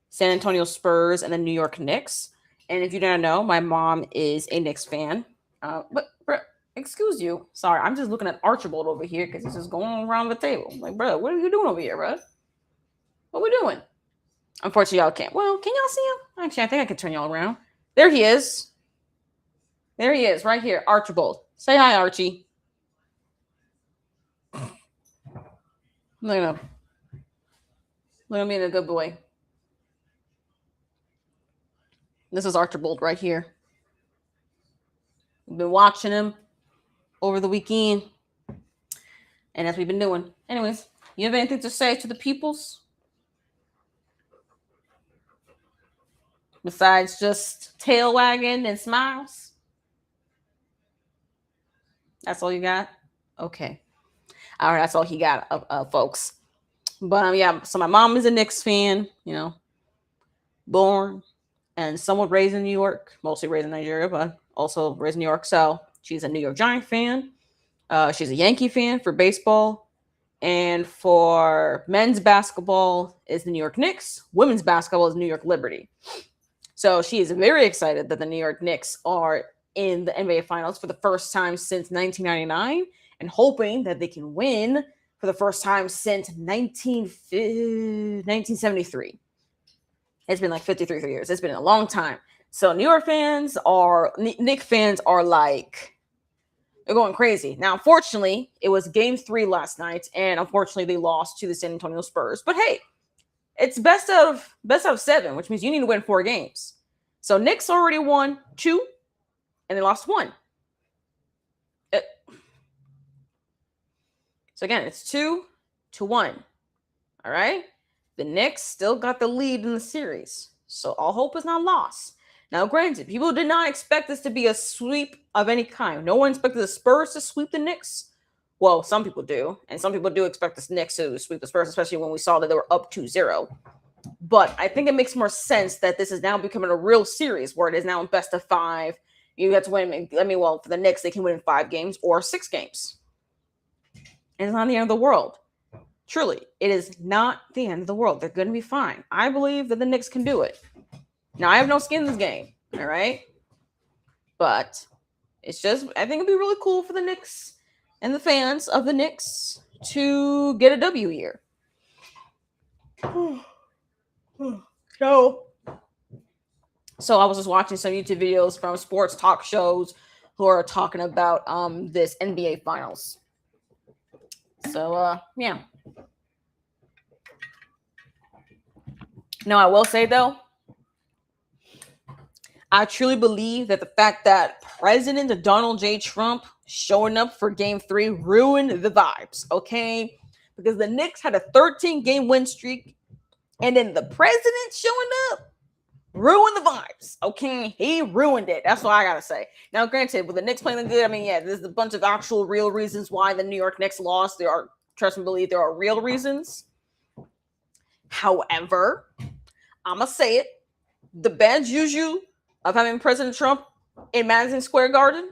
San Antonio Spurs and the New York Knicks. And if you don't know, my mom is a Knicks fan. But excuse you, sorry, I'm just looking at Archibald over here because he's just going around the table. Like, bro, what are you doing over here, bro? What we doing? Unfortunately, y'all can't. Well, can y'all see him? Actually, I think I can turn y'all around. There he is. There he is, right here, Archibald. Say hi, Archie. Look at him. Look at me, a good boy. This is Archibald right here. We've been watching him over the weekend, and that's what we've been doing. Anyways, you have anything to say to the peoples? Besides just tail wagging and smiles? That's all you got? Okay. All right, that's all he got, folks. But yeah, so my mom is a Knicks fan, born and somewhat raised in New York, mostly raised in Nigeria, but also raised in New York. So she's a New York Giant fan. She's a Yankee fan for baseball. And for men's basketball is the New York Knicks. Women's basketball is New York Liberty. So she is very excited that the New York Knicks are in the NBA Finals for the first time since 1999 and hoping that they can win for the first time since 1973. It's been like 53 years. It's been a long time. So Knicks fans are like, they're going crazy. Now, unfortunately, it was game 3 last night, and unfortunately, they lost to the San Antonio Spurs. But hey, it's best out of 7, which means you need to win 4 games. So Knicks already won 2, and they lost 1. So again, it's 2-1. All right? The Knicks still got the lead in the series. So all hope is not lost. Now, granted, people did not expect this to be a sweep of any kind. No one expected the Spurs to sweep the Knicks. Well, some people do. And some people do expect the Knicks to sweep the Spurs, especially when we saw that they were up 2-0. But I think it makes more sense that this is now becoming a real series where it is now best of 5. You have to win. For the Knicks, they can win in 5 games or 6 games. And it's not the end of the world. Truly, it is not the end of the world. They're going to be fine. I believe that the Knicks can do it. Now, I have no skin in this game, all right? But it's just, I think it'd be really cool for the Knicks and the fans of the Knicks to get a W here. So I was just watching some YouTube videos from sports talk shows who are talking about this NBA Finals. So, yeah. Now, I will say, though, I truly believe that the fact that President Donald J. Trump showing up for game 3 ruined the vibes, okay? Because the Knicks had a 13-game win streak, and then the president showing up ruined the vibes, okay? He ruined it. That's what I gotta say. Now, granted, with the Knicks playing good, there's a bunch of actual real reasons why the New York Knicks lost. There are, trust me, believe, there are real reasons. However, I'm gonna say it, the bad juju of having President Trump in Madison Square Garden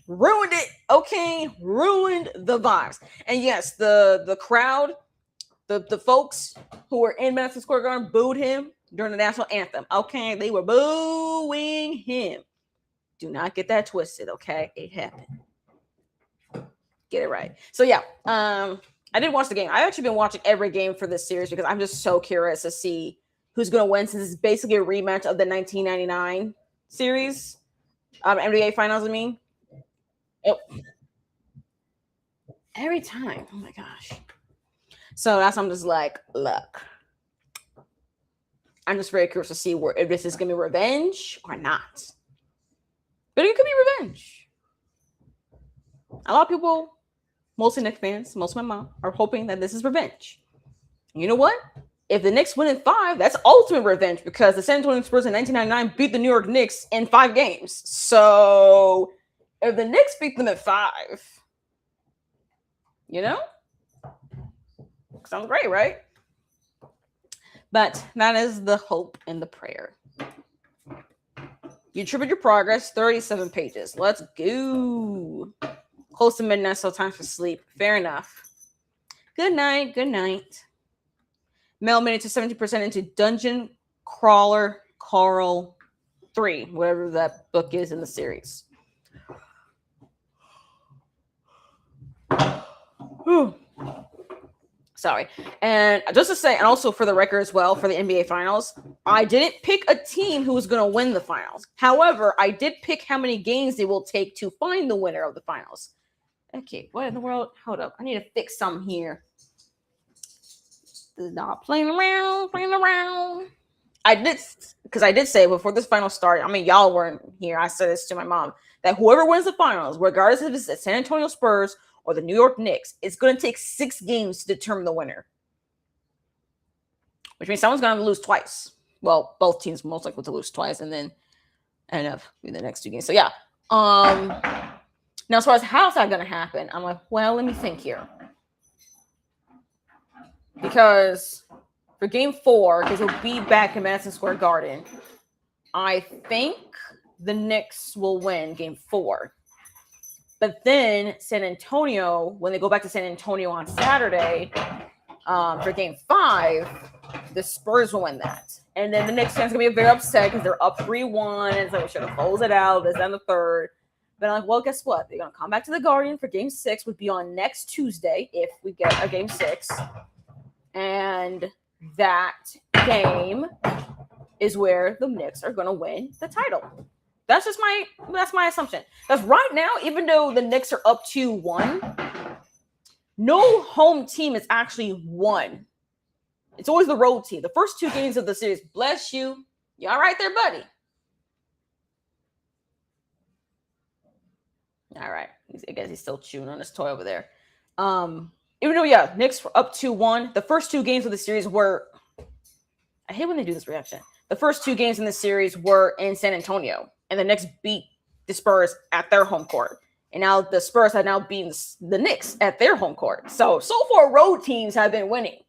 ruined it, okay? Ruined the vibes. And yes, the crowd, the folks who were in Madison Square Garden booed him during the national anthem, okay? They were booing him. Do not get that twisted, okay? It happened. Get it right. So yeah, I did watch the game. I've actually been watching every game for this series because I'm just so curious to see who's going to win, since it's basically a rematch of the 1999 series, NBA Finals, Every time. Oh my gosh. So that's I'm just like, look, I'm just very curious to see if this is gonna be revenge or not. But it could be revenge. A lot of people, mostly Knicks fans, most of my mom, are hoping that this is revenge. You know what? If the Knicks win in 5, that's ultimate revenge because the San Antonio Spurs in 1999 beat the New York Knicks in 5 games. So if the Knicks beat them at 5, you know, sounds great, right? But that is the hope and the prayer. You tripled your progress, 37 pages. Let's go. Close to midnight, so time for sleep. Fair enough. Good night. Good night. Mel made it to 70% into Dungeon Crawler Carl 3, whatever that book is in the series. Sorry. And just to say, and also for the record as well, for the NBA Finals, I didn't pick a team who was going to win the Finals. However, I did pick how many games they will take to find the winner of the Finals. Okay, what in the world? Hold up. I need to fix something here. This is not playing around. I did say before this final started, I mean, y'all weren't here. I said this to my mom, that whoever wins the finals, regardless if it's the San Antonio Spurs or the New York Knicks, it's going to take 6 games to determine the winner. Which means someone's going to lose twice. Well, both teams most likely to lose twice and then end up in the next 2 games. So, yeah. Now, as far as how's that going to happen, I'm like, well, let me think here. Because for game 4, because we'll be back in Madison Square Garden, I think the Knicks will win game 4. But then San Antonio, when they go back to San Antonio on Saturday for game 5, the Spurs will win that. And then the Knicks fans are going to be very upset because they're up 3-1. And so we should have closed it out. This and the third. But I'm like, well, guess what? They're going to come back to the Garden for game 6, would be on next Tuesday if we get a game 6. And that game is where the Knicks are going to win the title. That's my assumption. Because right now, even though the Knicks are up 2-1, no home team is actually won. It's always the road team. The first 2 games of the series, bless you. You all right there, buddy? All right. I guess he's still chewing on his toy over there. Even though, yeah, Knicks were up 2-1. The first 2 games of the series were... I hate when they do this reaction. The first 2 games in the series were in San Antonio. And the Knicks beat the Spurs at their home court. And now the Spurs have now beaten the Knicks at their home court. So far, road teams have been winning.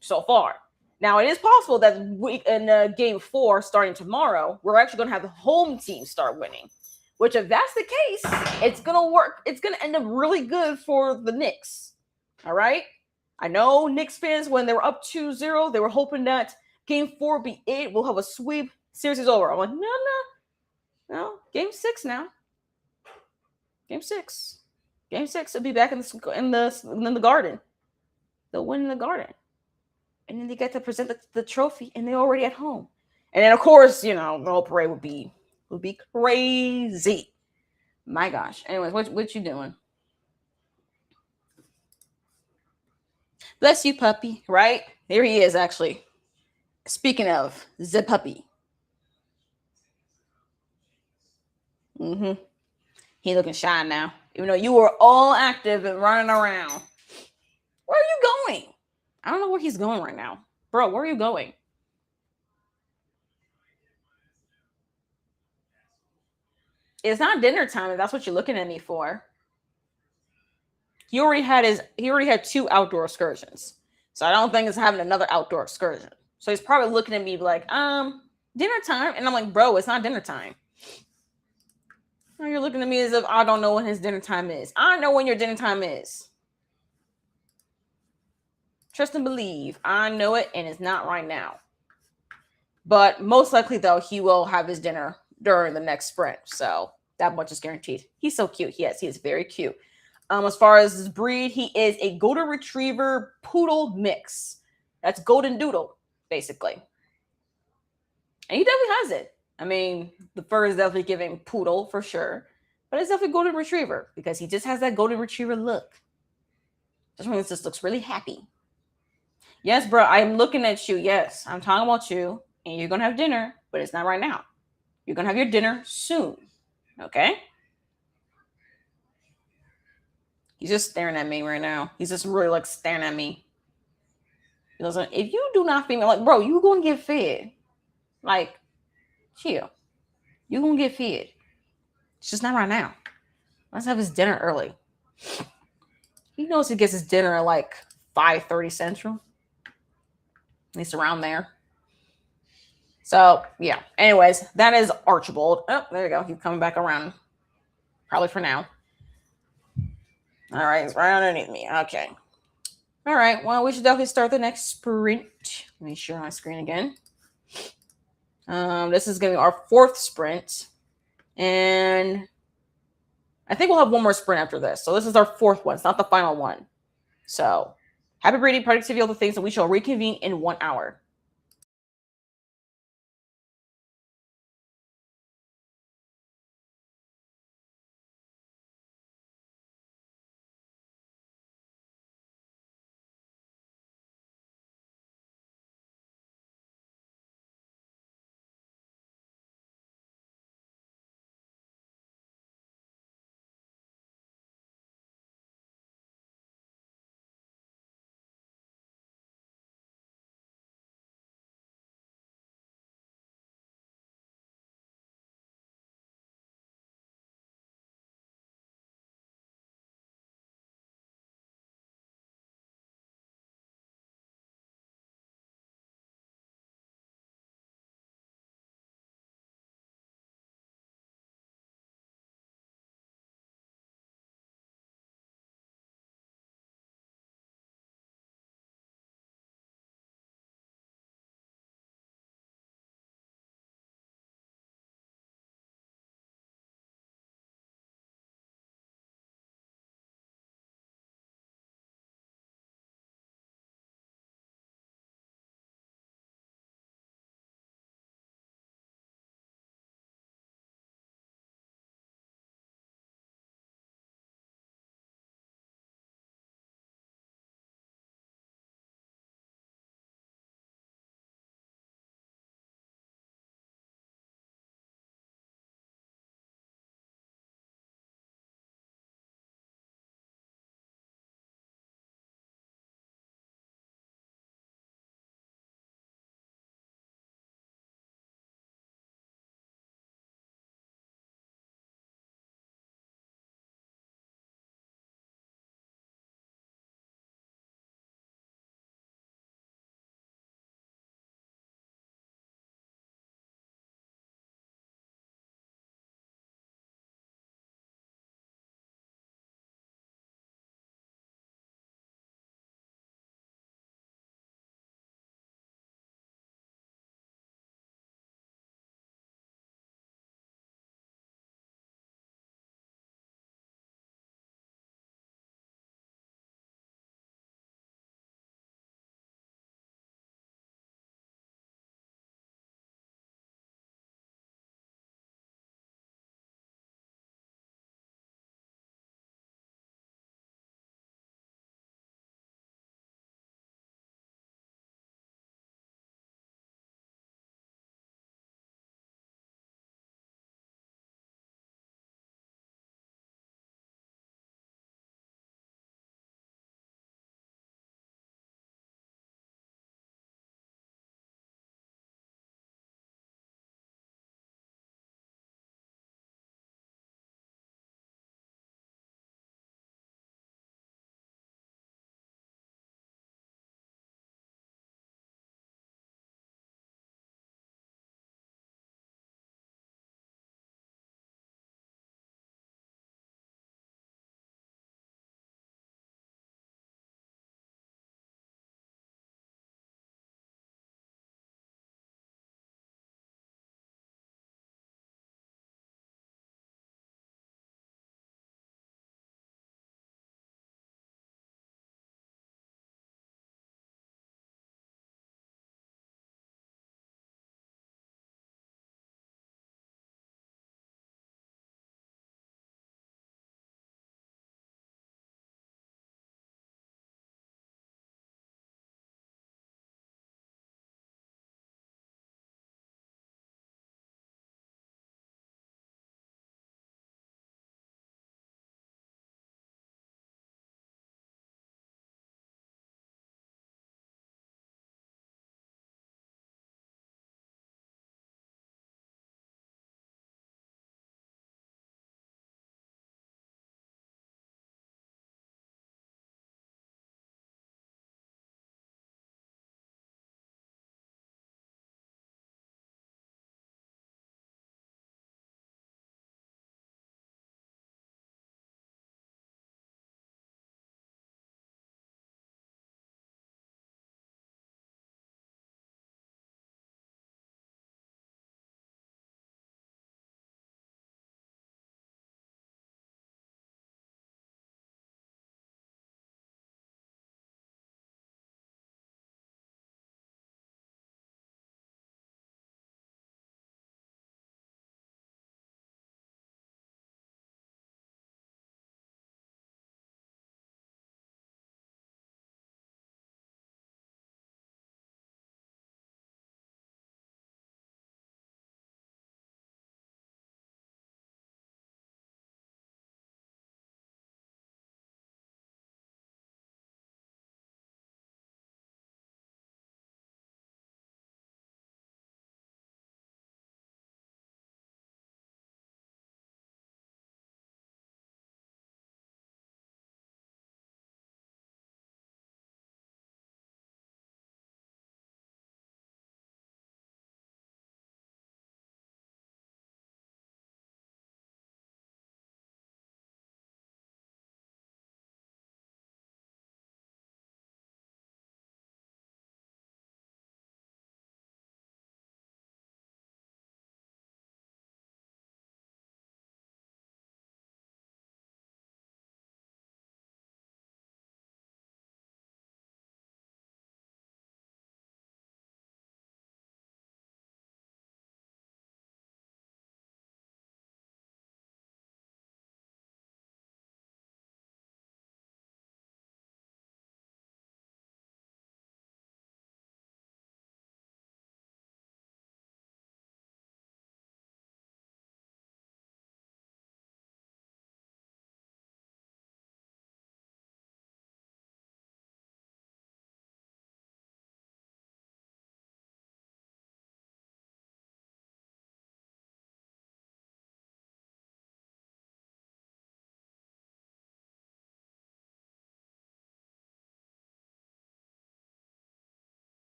So far. Now, it is possible that in game 4, starting tomorrow, we're actually going to have the home team start winning. Which, if that's the case, it's going to work. It's going to end up really good for the Knicks. All right? I know Knicks fans, when they were up 2-0, they were hoping that game 4 will be it. We'll have a sweep. Series is over. I'm like, no. Game 6 now. Game 6. Game 6 will be back in the Garden. They'll win in the Garden. And then they get to present the trophy, and they're already at home. And then, of course, the whole parade would be crazy. My gosh. Anyways, what you doing? Bless you, puppy. Right? There he is, actually. Speaking of the puppy. He looking shy now. Even though you were all active and running around. Where are you going? I don't know where he's going right now. Bro, where are you going? It's not dinner time if that's what you're looking at me for. He already had 2 outdoor excursions. So I don't think he's having another outdoor excursion. So he's probably looking at me like, dinner time. And I'm like, bro, it's not dinner time. Now you're looking at me as if I don't know when his dinner time is. I know when your dinner time is. Trust and believe. I know it, and it's not right now. But most likely, though, he will have his dinner during the next sprint. So that much is guaranteed. He's so cute. Yes, he is very cute. As far as his breed, he is a golden retriever poodle mix. That's golden doodle, basically. And he definitely has it. I mean, the fur is definitely giving poodle for sure. But it's definitely golden retriever because he just has that golden retriever look. Just looks really happy. Yes, bro, I'm looking at you. Yes, I'm talking about you. And you're going to have dinner, but it's not right now. You're going to have your dinner soon. Okay? He's just staring at me right now. He's just really like staring at me. He doesn't, if you do not feed me, like, bro, you going to get fed. Like, chill. You going to get fed. It's just not right now. Let's have his dinner early. He knows he gets his dinner at like 5:30 Central. At least around there. So, yeah. Anyways, that is Archibald. Oh, there you go. He's coming back around. Probably for now. All right. He's right underneath me. Okay. All right. Well, we should definitely start the next sprint. Let me share my screen again. This is going to be our fourth sprint. And I think we'll have one more sprint after this. So this is our fourth one. It's not the final one. So happy breeding, productivity, all the things, and we shall reconvene in 1 hour.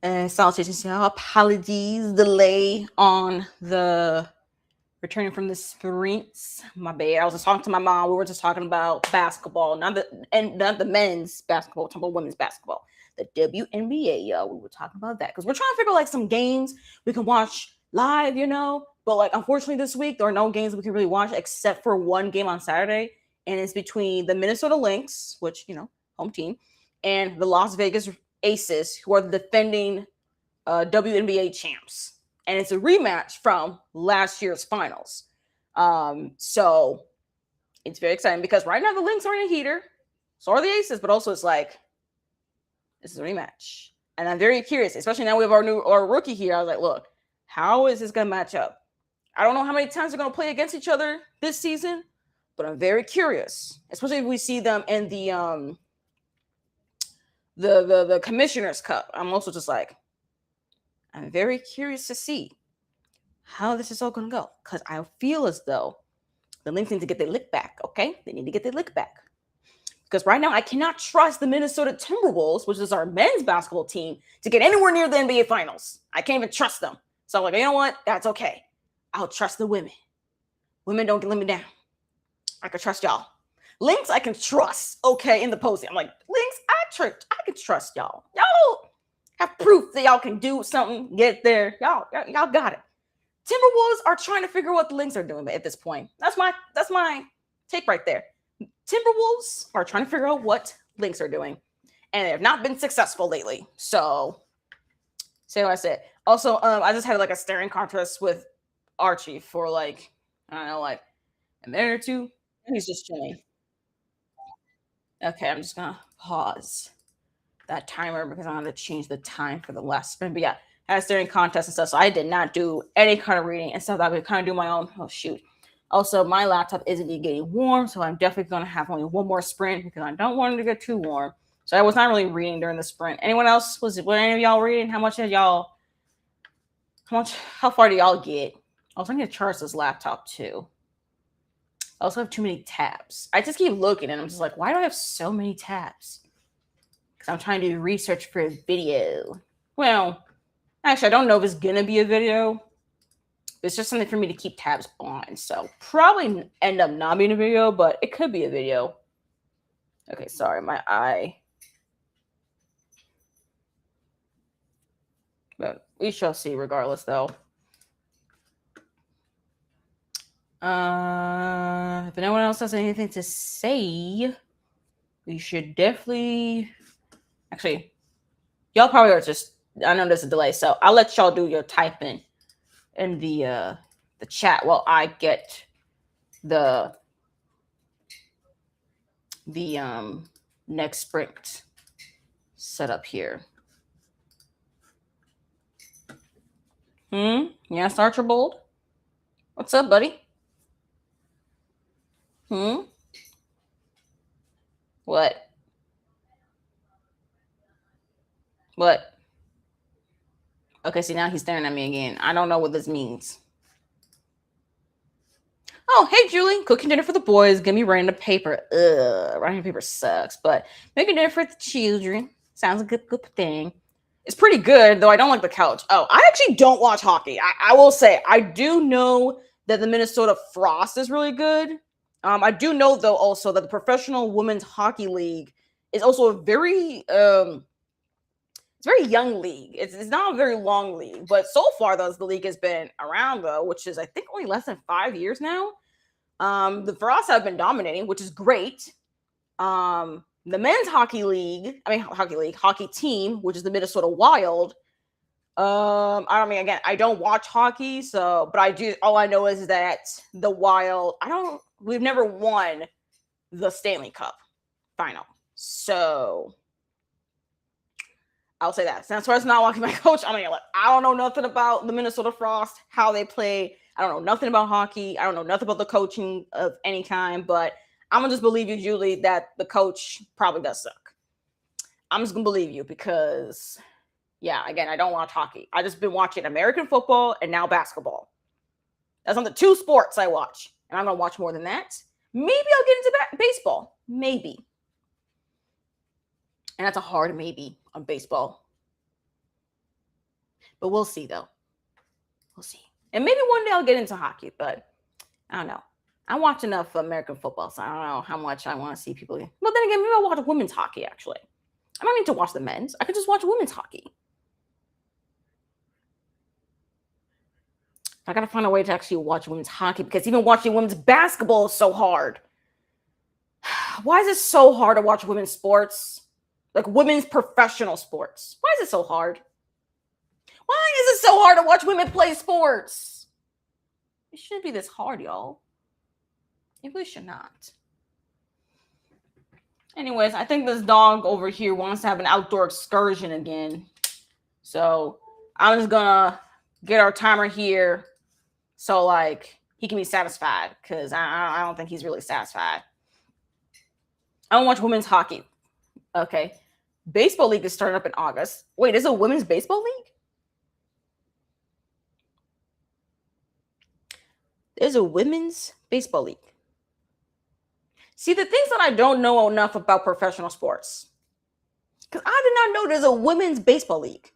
Salutations, apologies, delay on the returning from the sprints. My bad. I was just talking to my mom. We were just talking about basketball, not the men's basketball, we're talking about women's basketball. The WNBA, yo. We were talking about that because we're trying to figure like some games we can watch live, But like unfortunately this week there are no games we can really watch except for one game on Saturday, and it's between the Minnesota Lynx, which home team, and the Las Vegas Aces, who are the defending WNBA champs, and it's a rematch from last year's finals. So it's very exciting because right now the Lynx are in a heater, so are the Aces, but also it's like this is a rematch, and I'm very curious, especially now we have our rookie here. I was like, look, how is this going to match up? I don't know how many times they're going to play against each other this season, but I'm very curious, especially if we see them in the Commissioner's Cup. I'm also just like, I'm very curious to see how this is all going to go, because I feel as though the Lynx need to get their lick back, okay? They need to get their lick back. Because right now, I cannot trust the Minnesota Timberwolves, which is our men's basketball team, to get anywhere near the NBA Finals. I can't even trust them. So I'm like, you know what? That's okay. I'll trust the women. Women don't let me down. I can trust y'all. Lynx, I can trust, okay, in the posting. I'm like, Lynx, I can trust y'all. Y'all have proof that y'all can do something, get there. Y'all got it. Timberwolves are trying to figure out what the Lynx are doing at this point. That's my take right there. Timberwolves are trying to figure out what Lynx are doing, and they have not been successful lately. So, say what I said. Also, I just had like a staring contest with Archie for like, I don't know, like a minute or two, and he's just chilling. Okay, I'm just gonna pause that timer because I'm gonna change the time for the last spin. But yeah, I had a staring contest and stuff, so I did not do any kind of reading and stuff. I would kind of do my own. Oh shoot. Also, my laptop isn't getting warm, so I'm definitely gonna have only one more sprint because I don't want it to get too warm. So I was not really reading during the sprint. Anyone else? Were any of y'all reading? How much did y'all? How far do y'all get? I was gonna charge this laptop too. I also have too many tabs. I just keep looking and I'm just like, why do I have so many tabs? Because I'm trying to do research for a video. Well, actually, I don't know if it's gonna be a video. It's just something for me to keep tabs on. So probably end up not being a video, but it could be a video. Okay, sorry, my eye. But we shall see regardless though. If no one else has anything to say, we should definitely actually y'all probably are just, I know there's a delay, so I'll let y'all do your typing in the chat while I get the next sprint set up here. Yes, Archibald? What's up, buddy? What? What? Okay, see, now he's staring at me again. I don't know what this means. Oh, hey, Julie. Cooking dinner for the boys. Give me writing paper. Writing paper sucks, but making dinner for the children sounds a good thing. It's pretty good, though I don't like the couch. Oh, I actually don't watch hockey. I will say, I do know that the Minnesota Frost is really good. I do know, though, also that the Professional Women's Hockey League is also a very it's a very young league. It's not a very long league, but so far, though, the league has been around, though, which is, I think, only less than 5 years now. The Frost have been dominating, which is great. The men's hockey team, which is the Minnesota Wild. Again, I don't watch hockey, but I do. All I know is that the Wild. We've never won the Stanley Cup final, so I'll say that. Since I'm not watching my coach, I don't know nothing about the Minnesota Frost, how they play. I don't know nothing about hockey. I don't know nothing about the coaching of any kind, but I'm going to just believe you, Julie, that the coach probably does suck. I'm just going to believe you because, yeah, again, I don't watch hockey. I just been watching American football and now basketball. That's on the 2 sports I watch, and I'm going to watch more than that. Maybe I'll get into baseball. Maybe. And that's a hard maybe on baseball. But we'll see, though. We'll see. And maybe one day I'll get into hockey, but I don't know. I watch enough American football, so I don't know how much I want to see people. But then again, maybe I'll watch women's hockey, actually. I don't need to watch the men's. I could just watch women's hockey. I got to find a way to actually watch women's hockey, because even watching women's basketball is so hard. Why is it so hard to watch women's sports? Like women's professional sports. Why is it so hard? Why is it so hard to watch women play sports? It shouldn't be this hard, y'all. It really should not. Anyways, I think this dog over here wants to have an outdoor excursion again. So I'm just gonna get our timer here so like he can be satisfied, because I don't think he's really satisfied. I don't watch women's hockey. Okay. Baseball league is starting up in August. Wait, is it a women's baseball league? There's a women's baseball league. See, the things that I don't know enough about professional sports, because I did not know there's a women's baseball league.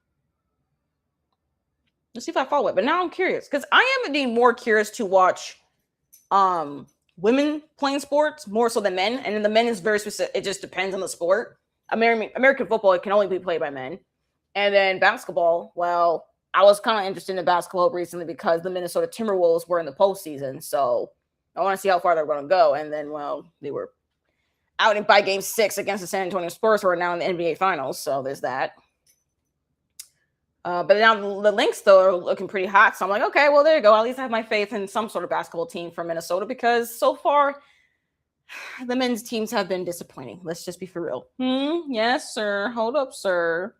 Let's see if I follow it. But now I'm curious, because I am indeed more curious to watch women playing sports more so than men. And then the men is very specific. It just depends on the sport. American football, it can only be played by men. And then basketball, well, I was kind of interested in basketball recently because the Minnesota Timberwolves were in the postseason. So I want to see how far they're going to go. And then, well, they were out by game 6 against the San Antonio Spurs, who are now in the NBA Finals. So there's that. But now the Lynx, though, are looking pretty hot. So I'm like, okay, well, there you go. At least I have my faith in some sort of basketball team from Minnesota, because so far the men's teams have been disappointing. Let's just be for real. Yes, sir. Hold up, sir.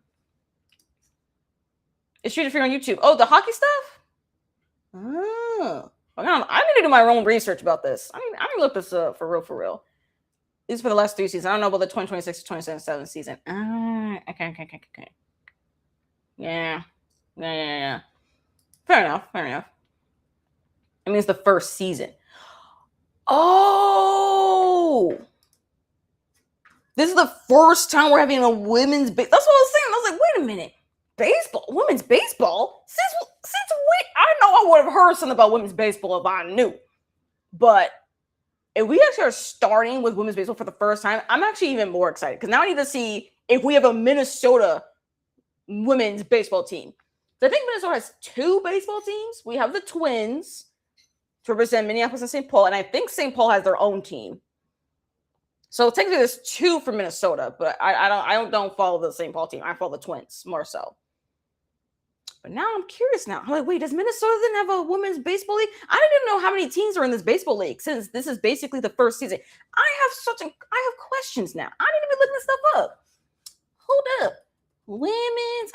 It's Street Free on YouTube. Oh, the hockey stuff? Oh. I need to do my own research about this. I need to look this up for real. These are for the last 3 seasons. I don't know about the 2026-2027 season. Okay. Yeah. Fair enough. It means the first season. Oh! This is the first time we're having a women's that's what I was saying. I was like, wait a minute. Baseball? Women's baseball? Since I know I would have heard something about women's baseball if I knew. But if we actually are starting with women's baseball for the first time, I'm actually even more excited, because now I need to see if we have a Minnesota women's baseball team. So I think Minnesota has 2 baseball teams. We have the Twins to represent Minneapolis and St. Paul, and I think St. Paul has their own team. So technically there's 2 for Minnesota, but I don't follow the St. Paul team. I follow the Twins more so. But now I'm curious now. I'm like, wait, does Minnesota then have a women's baseball league? I didn't know how many teams are in this baseball league, since this is basically the first season. I have questions now. I need to be looking this stuff up. Hold up.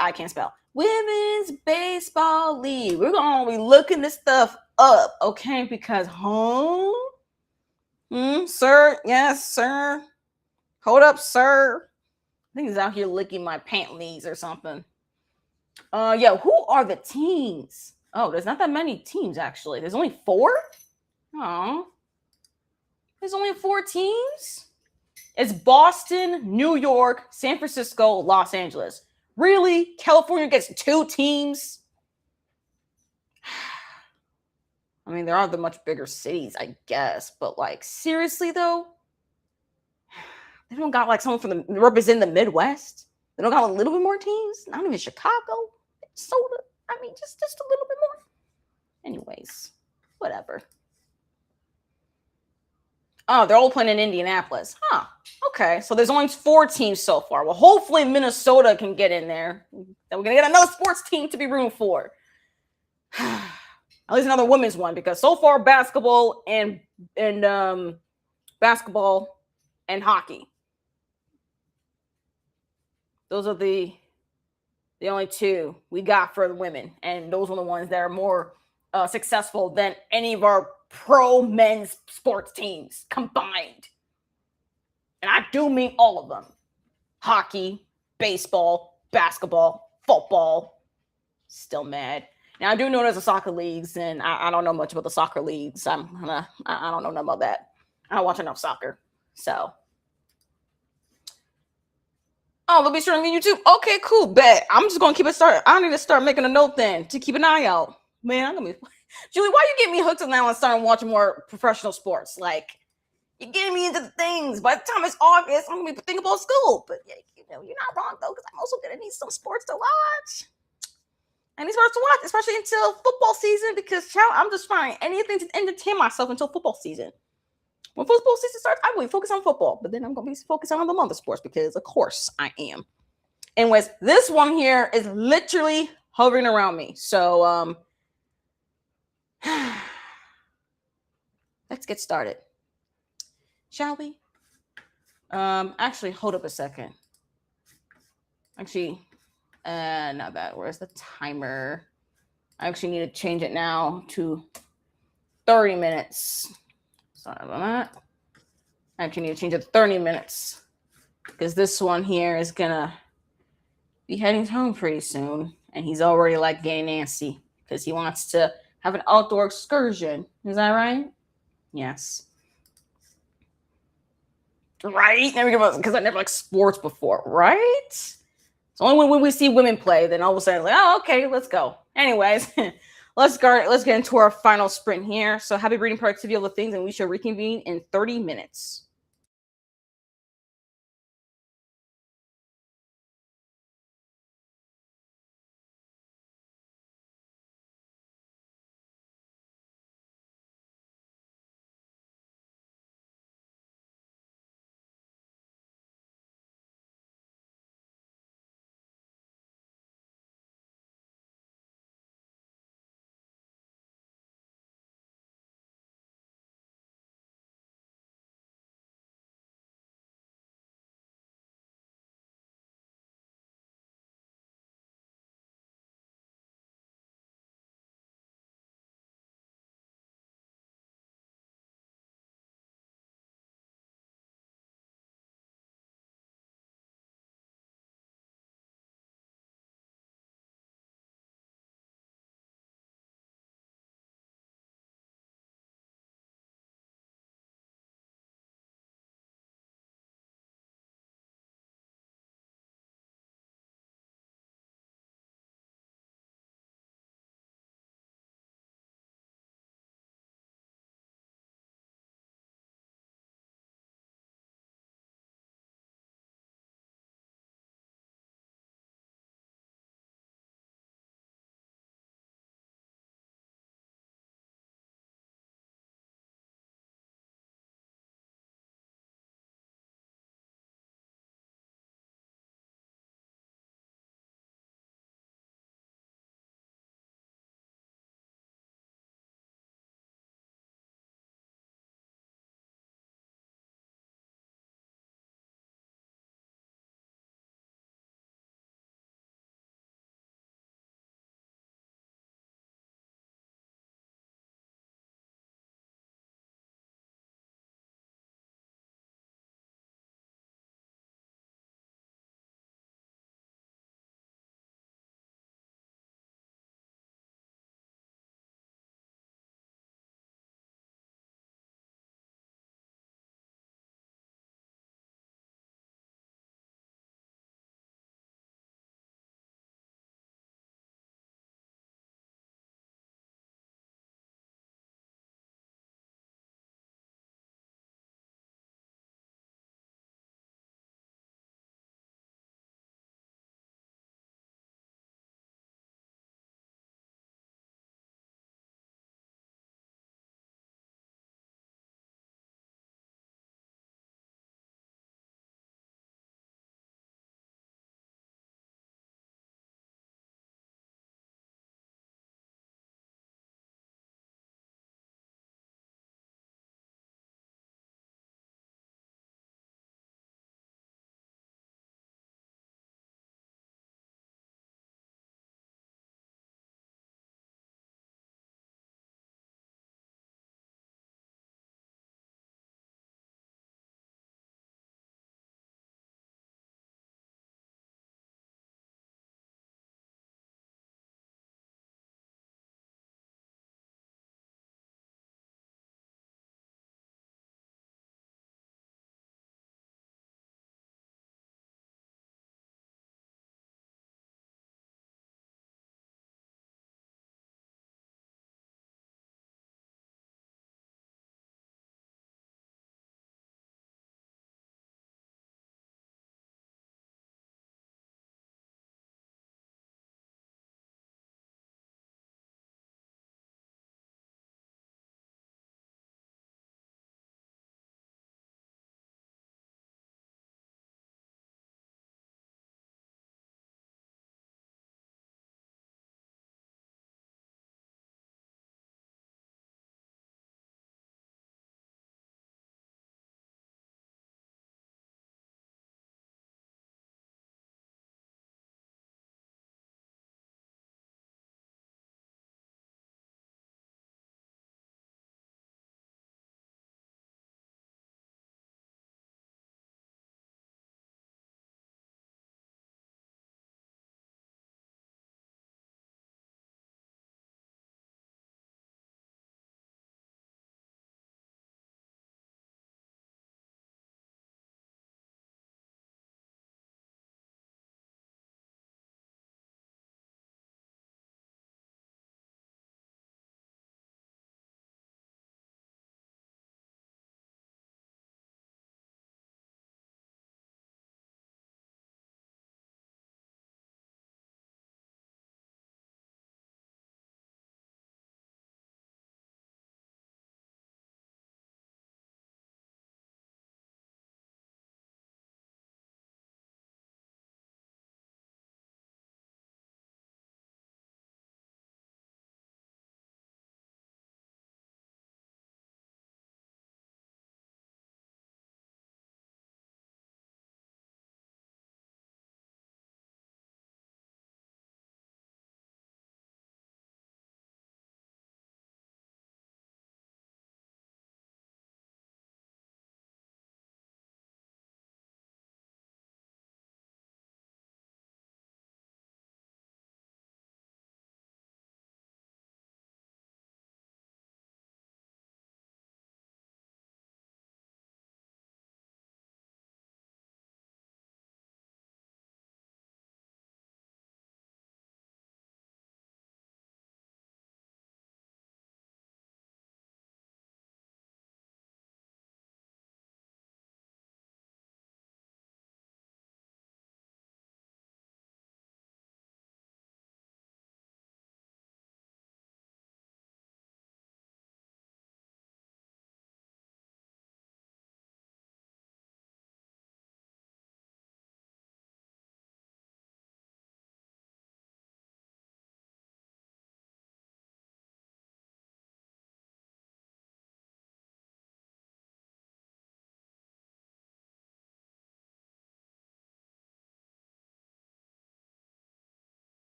I can't spell. Women's baseball league. We're going to be looking this stuff up, okay? Because, sir? Yes, sir. Hold up, sir. I think he's out here licking my panties or something. Yeah, who are the teams? Oh, there's not that many teams, actually. There's only 4? Oh. There's only 4 teams? It's Boston, New York, San Francisco, Los Angeles. Really? California gets 2 teams? I mean, there are the much bigger cities, I guess. But, like, seriously, though? They don't got, like, someone from represent the Midwest? They don't got a little bit more teams? Not even Chicago? Minnesota? I mean, just a little bit more. Anyways, whatever. Oh, they're all playing in Indianapolis. Huh. Okay, so there's only 4 teams so far. Well, hopefully Minnesota can get in there. Then we're going to get another sports team to be rooting for. At least another women's one, because so far basketball and hockey. Those are the only 2 we got for the women, and those are the ones that are more successful than any of our pro men's sports teams combined. And I do mean all of them. Hockey, baseball, basketball, football. Still mad. Now, I do know there's a soccer leagues, and I don't know much about the soccer leagues. I don't know nothing about that. I don't watch enough soccer. So, Oh, they'll be streaming YouTube. Okay, cool. Bet. I'm just gonna keep it started. I need to start making a note then to keep an eye out. Man, I'm gonna be Julie, why you get me hooked up now and starting watching more professional sports? Like you're getting me into the things. By the time it's August, I'm gonna be thinking about school. But yeah, you're not wrong though, because I'm also gonna need some sports to watch. I need sports to watch, especially until football season, because child, I'm just finding anything to entertain myself until football season. When football season starts, I will be focused on football, but then I'm gonna be focused on the other sports because of course I am. Anyways, this one here is literally hovering around me. So let's get started. Shall we? Actually, hold up a second. Actually, not that. Where's the timer? I actually need to change it now to 30 minutes. Sorry about that. I actually need to change it to 30 minutes because this one here is gonna be heading home pretty soon, and he's already like getting antsy because he wants to have an outdoor excursion. Is that right? Yes. Right? Because I never like sports before, right? It's only when we see women play, then all of a sudden, like, oh, okay, let's go. Anyways, let's get into our final sprint here. So happy reading productivity of the things, and we shall reconvene in 30 minutes.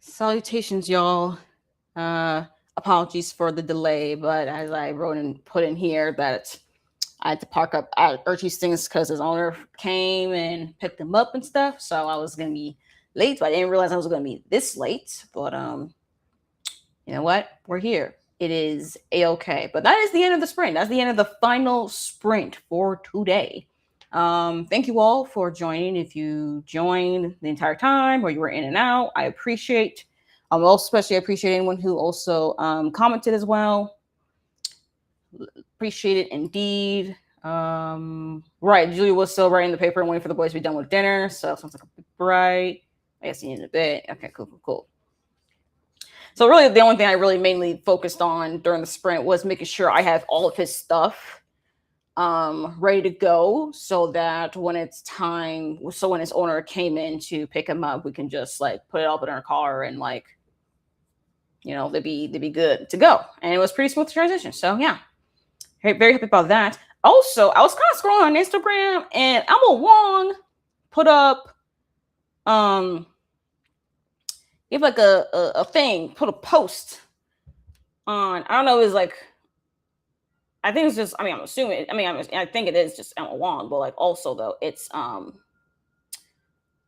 Salutations, y'all. Apologies for the delay, but as I wrote and put in here that I had to park up at Archie's things because his owner came and picked him up and stuff. So I was gonna be late, but I didn't realize I was gonna be this late. But you know what? We're here. It is a-okay. But that is the end of the sprint. That's the end of the final sprint for today. Thank you all for joining. If you joined the entire time or you were in and out, I appreciate. Also especially appreciate anyone who also commented as well. Appreciate it indeed. Right, Julia was still writing the paper and waiting for the boys to be done with dinner. So sounds like a right. I guess you need a bit. Okay, cool. So really, the only thing I really mainly focused on during the sprint was making sure I have all of his stuff ready to go, so that when it's time, so when his owner came in to pick him up, we can just like put it up in our car and like, they'd be good to go. And it was pretty smooth transition. So yeah, very happy about that. Also, I was kind of scrolling on Instagram and Emma Wong put up give like a thing, put a post on, I don't know, it was like, I think it's just, I'm assuming, I think it is just Emma Wong, but like also though, it's Emma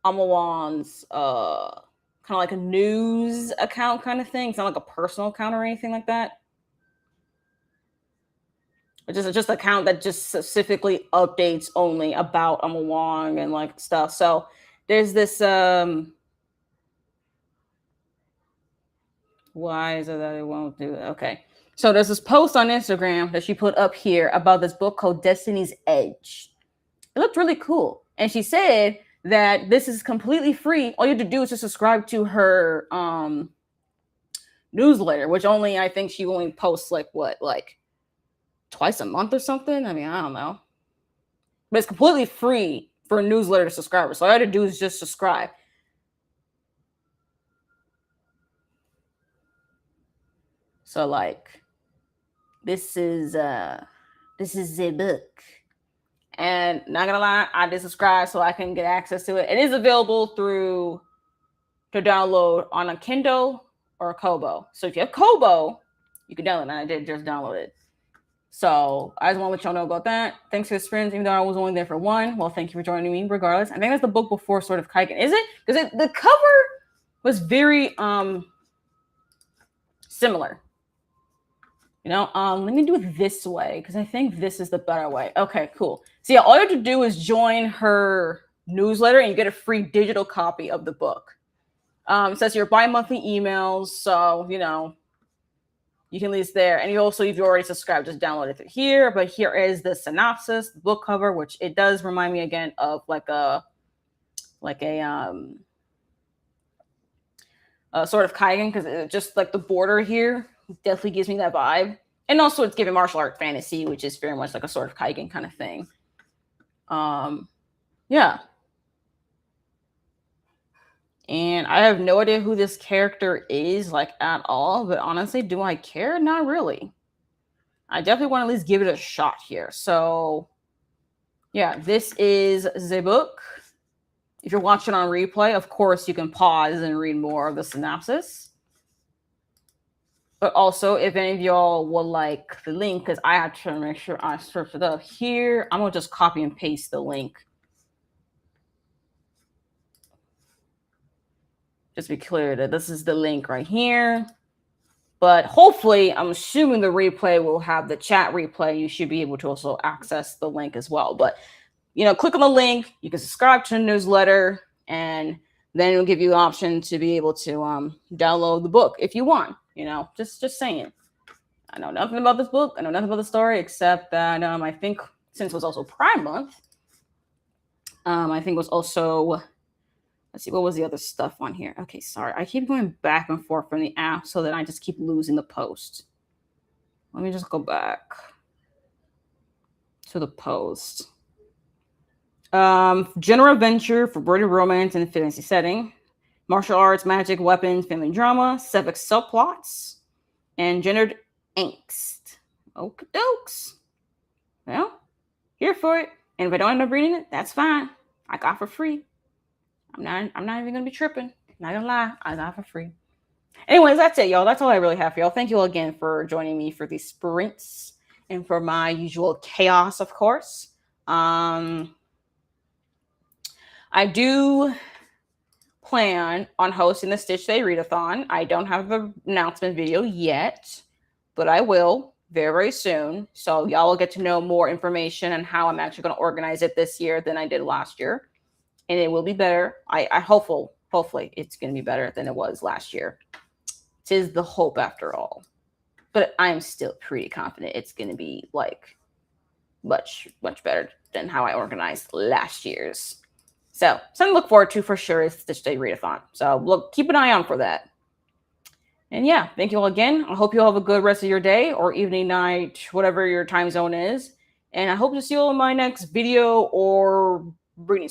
Wong's kind of like a news account kind of thing. It's not like a personal account or anything like that. It's just an account that just specifically updates only about Emma Wong and like stuff. So there's this why is it that it won't do it? Okay. So there's this post on Instagram that she put up here about this book called Destiny's Edge. It looked really cool. And she said that this is completely free. All you have to do is just subscribe to her newsletter, which I think she only posts like twice a month or something. I don't know. But it's completely free for a newsletter subscribers. So all you have to do is just subscribe. So like, this is the book. And not gonna lie, I did subscribe so I can get access to it. It is available to download on a Kindle or a Kobo. So if you have Kobo, you can download it. And I did just download it. So I just want to let y'all know about that. Thanks for the experience, even though I was only there for one. Well, thank you for joining me regardless. I think that's the book before Sword of Kaiken. Is it? Because the cover was very similar. Let me do it this way because I think this is the better way. Okay, cool. So yeah, all you have to do is join her newsletter and you get a free digital copy of the book. It says your bi-monthly emails, so you can leave it there. And if you already subscribed, just download it through here. But here is the synopsis, the book cover, which it does remind me again of like a Sword of Kaigen, because just like the border here definitely gives me that vibe. And also it's giving martial art fantasy, which is very much like a Sword of Kaigen kind of thing. Yeah. And I have no idea who this character is, like, at all. But honestly, do I care? Not really. I definitely want to at least give it a shot here. So, yeah, this is the book. If you're watching on replay, of course, you can pause and read more of the synopsis. But also, if any of y'all would like the link, because I have to make sure I search it up here, I'm going to just copy and paste the link. Just to be clear that this is the link right here. But hopefully, I'm assuming the replay will have the chat replay. You should be able to also access the link as well. But, click on the link. You can subscribe to the newsletter. And then it'll give you the option to be able to download the book if you want. Just saying. I know nothing about this book. I know nothing about the story, except that I think since it was also Prime Month, I think it was also... Let's see, what was the other stuff on here? Okay, sorry. I keep going back and forth from the app so that I just keep losing the post. Let me just go back to the post. General adventure, forbidden romance in a fantasy setting. Martial arts, magic, weapons, family drama, civic subplots, and gendered angst. Okie dokes. Well, here for it. And if I don't end up reading it, that's fine. I got for free. I'm not even gonna be tripping. Not gonna lie, I got for free. Anyways, that's it, y'all. That's all I really have for y'all. Thank you all again for joining me for these sprints and for my usual chaos, of course. I do plan on hosting the Stitch Day Readathon. I don't have the announcement video yet, but I will very, very soon. So y'all will get to know more information on how I'm actually going to organize it this year than I did last year. And it will be better. I hopefully it's going to be better than it was last year. Tis the hope after all. But I'm still pretty confident it's going to be like much, much better than how I organized last year's. So something to look forward to for sure is Stitch Day Readathon. So look, keep an eye on for that. And yeah, thank you all again. I hope you all have a good rest of your day or evening, night, whatever your time zone is. And I hope to see you all in my next video or reading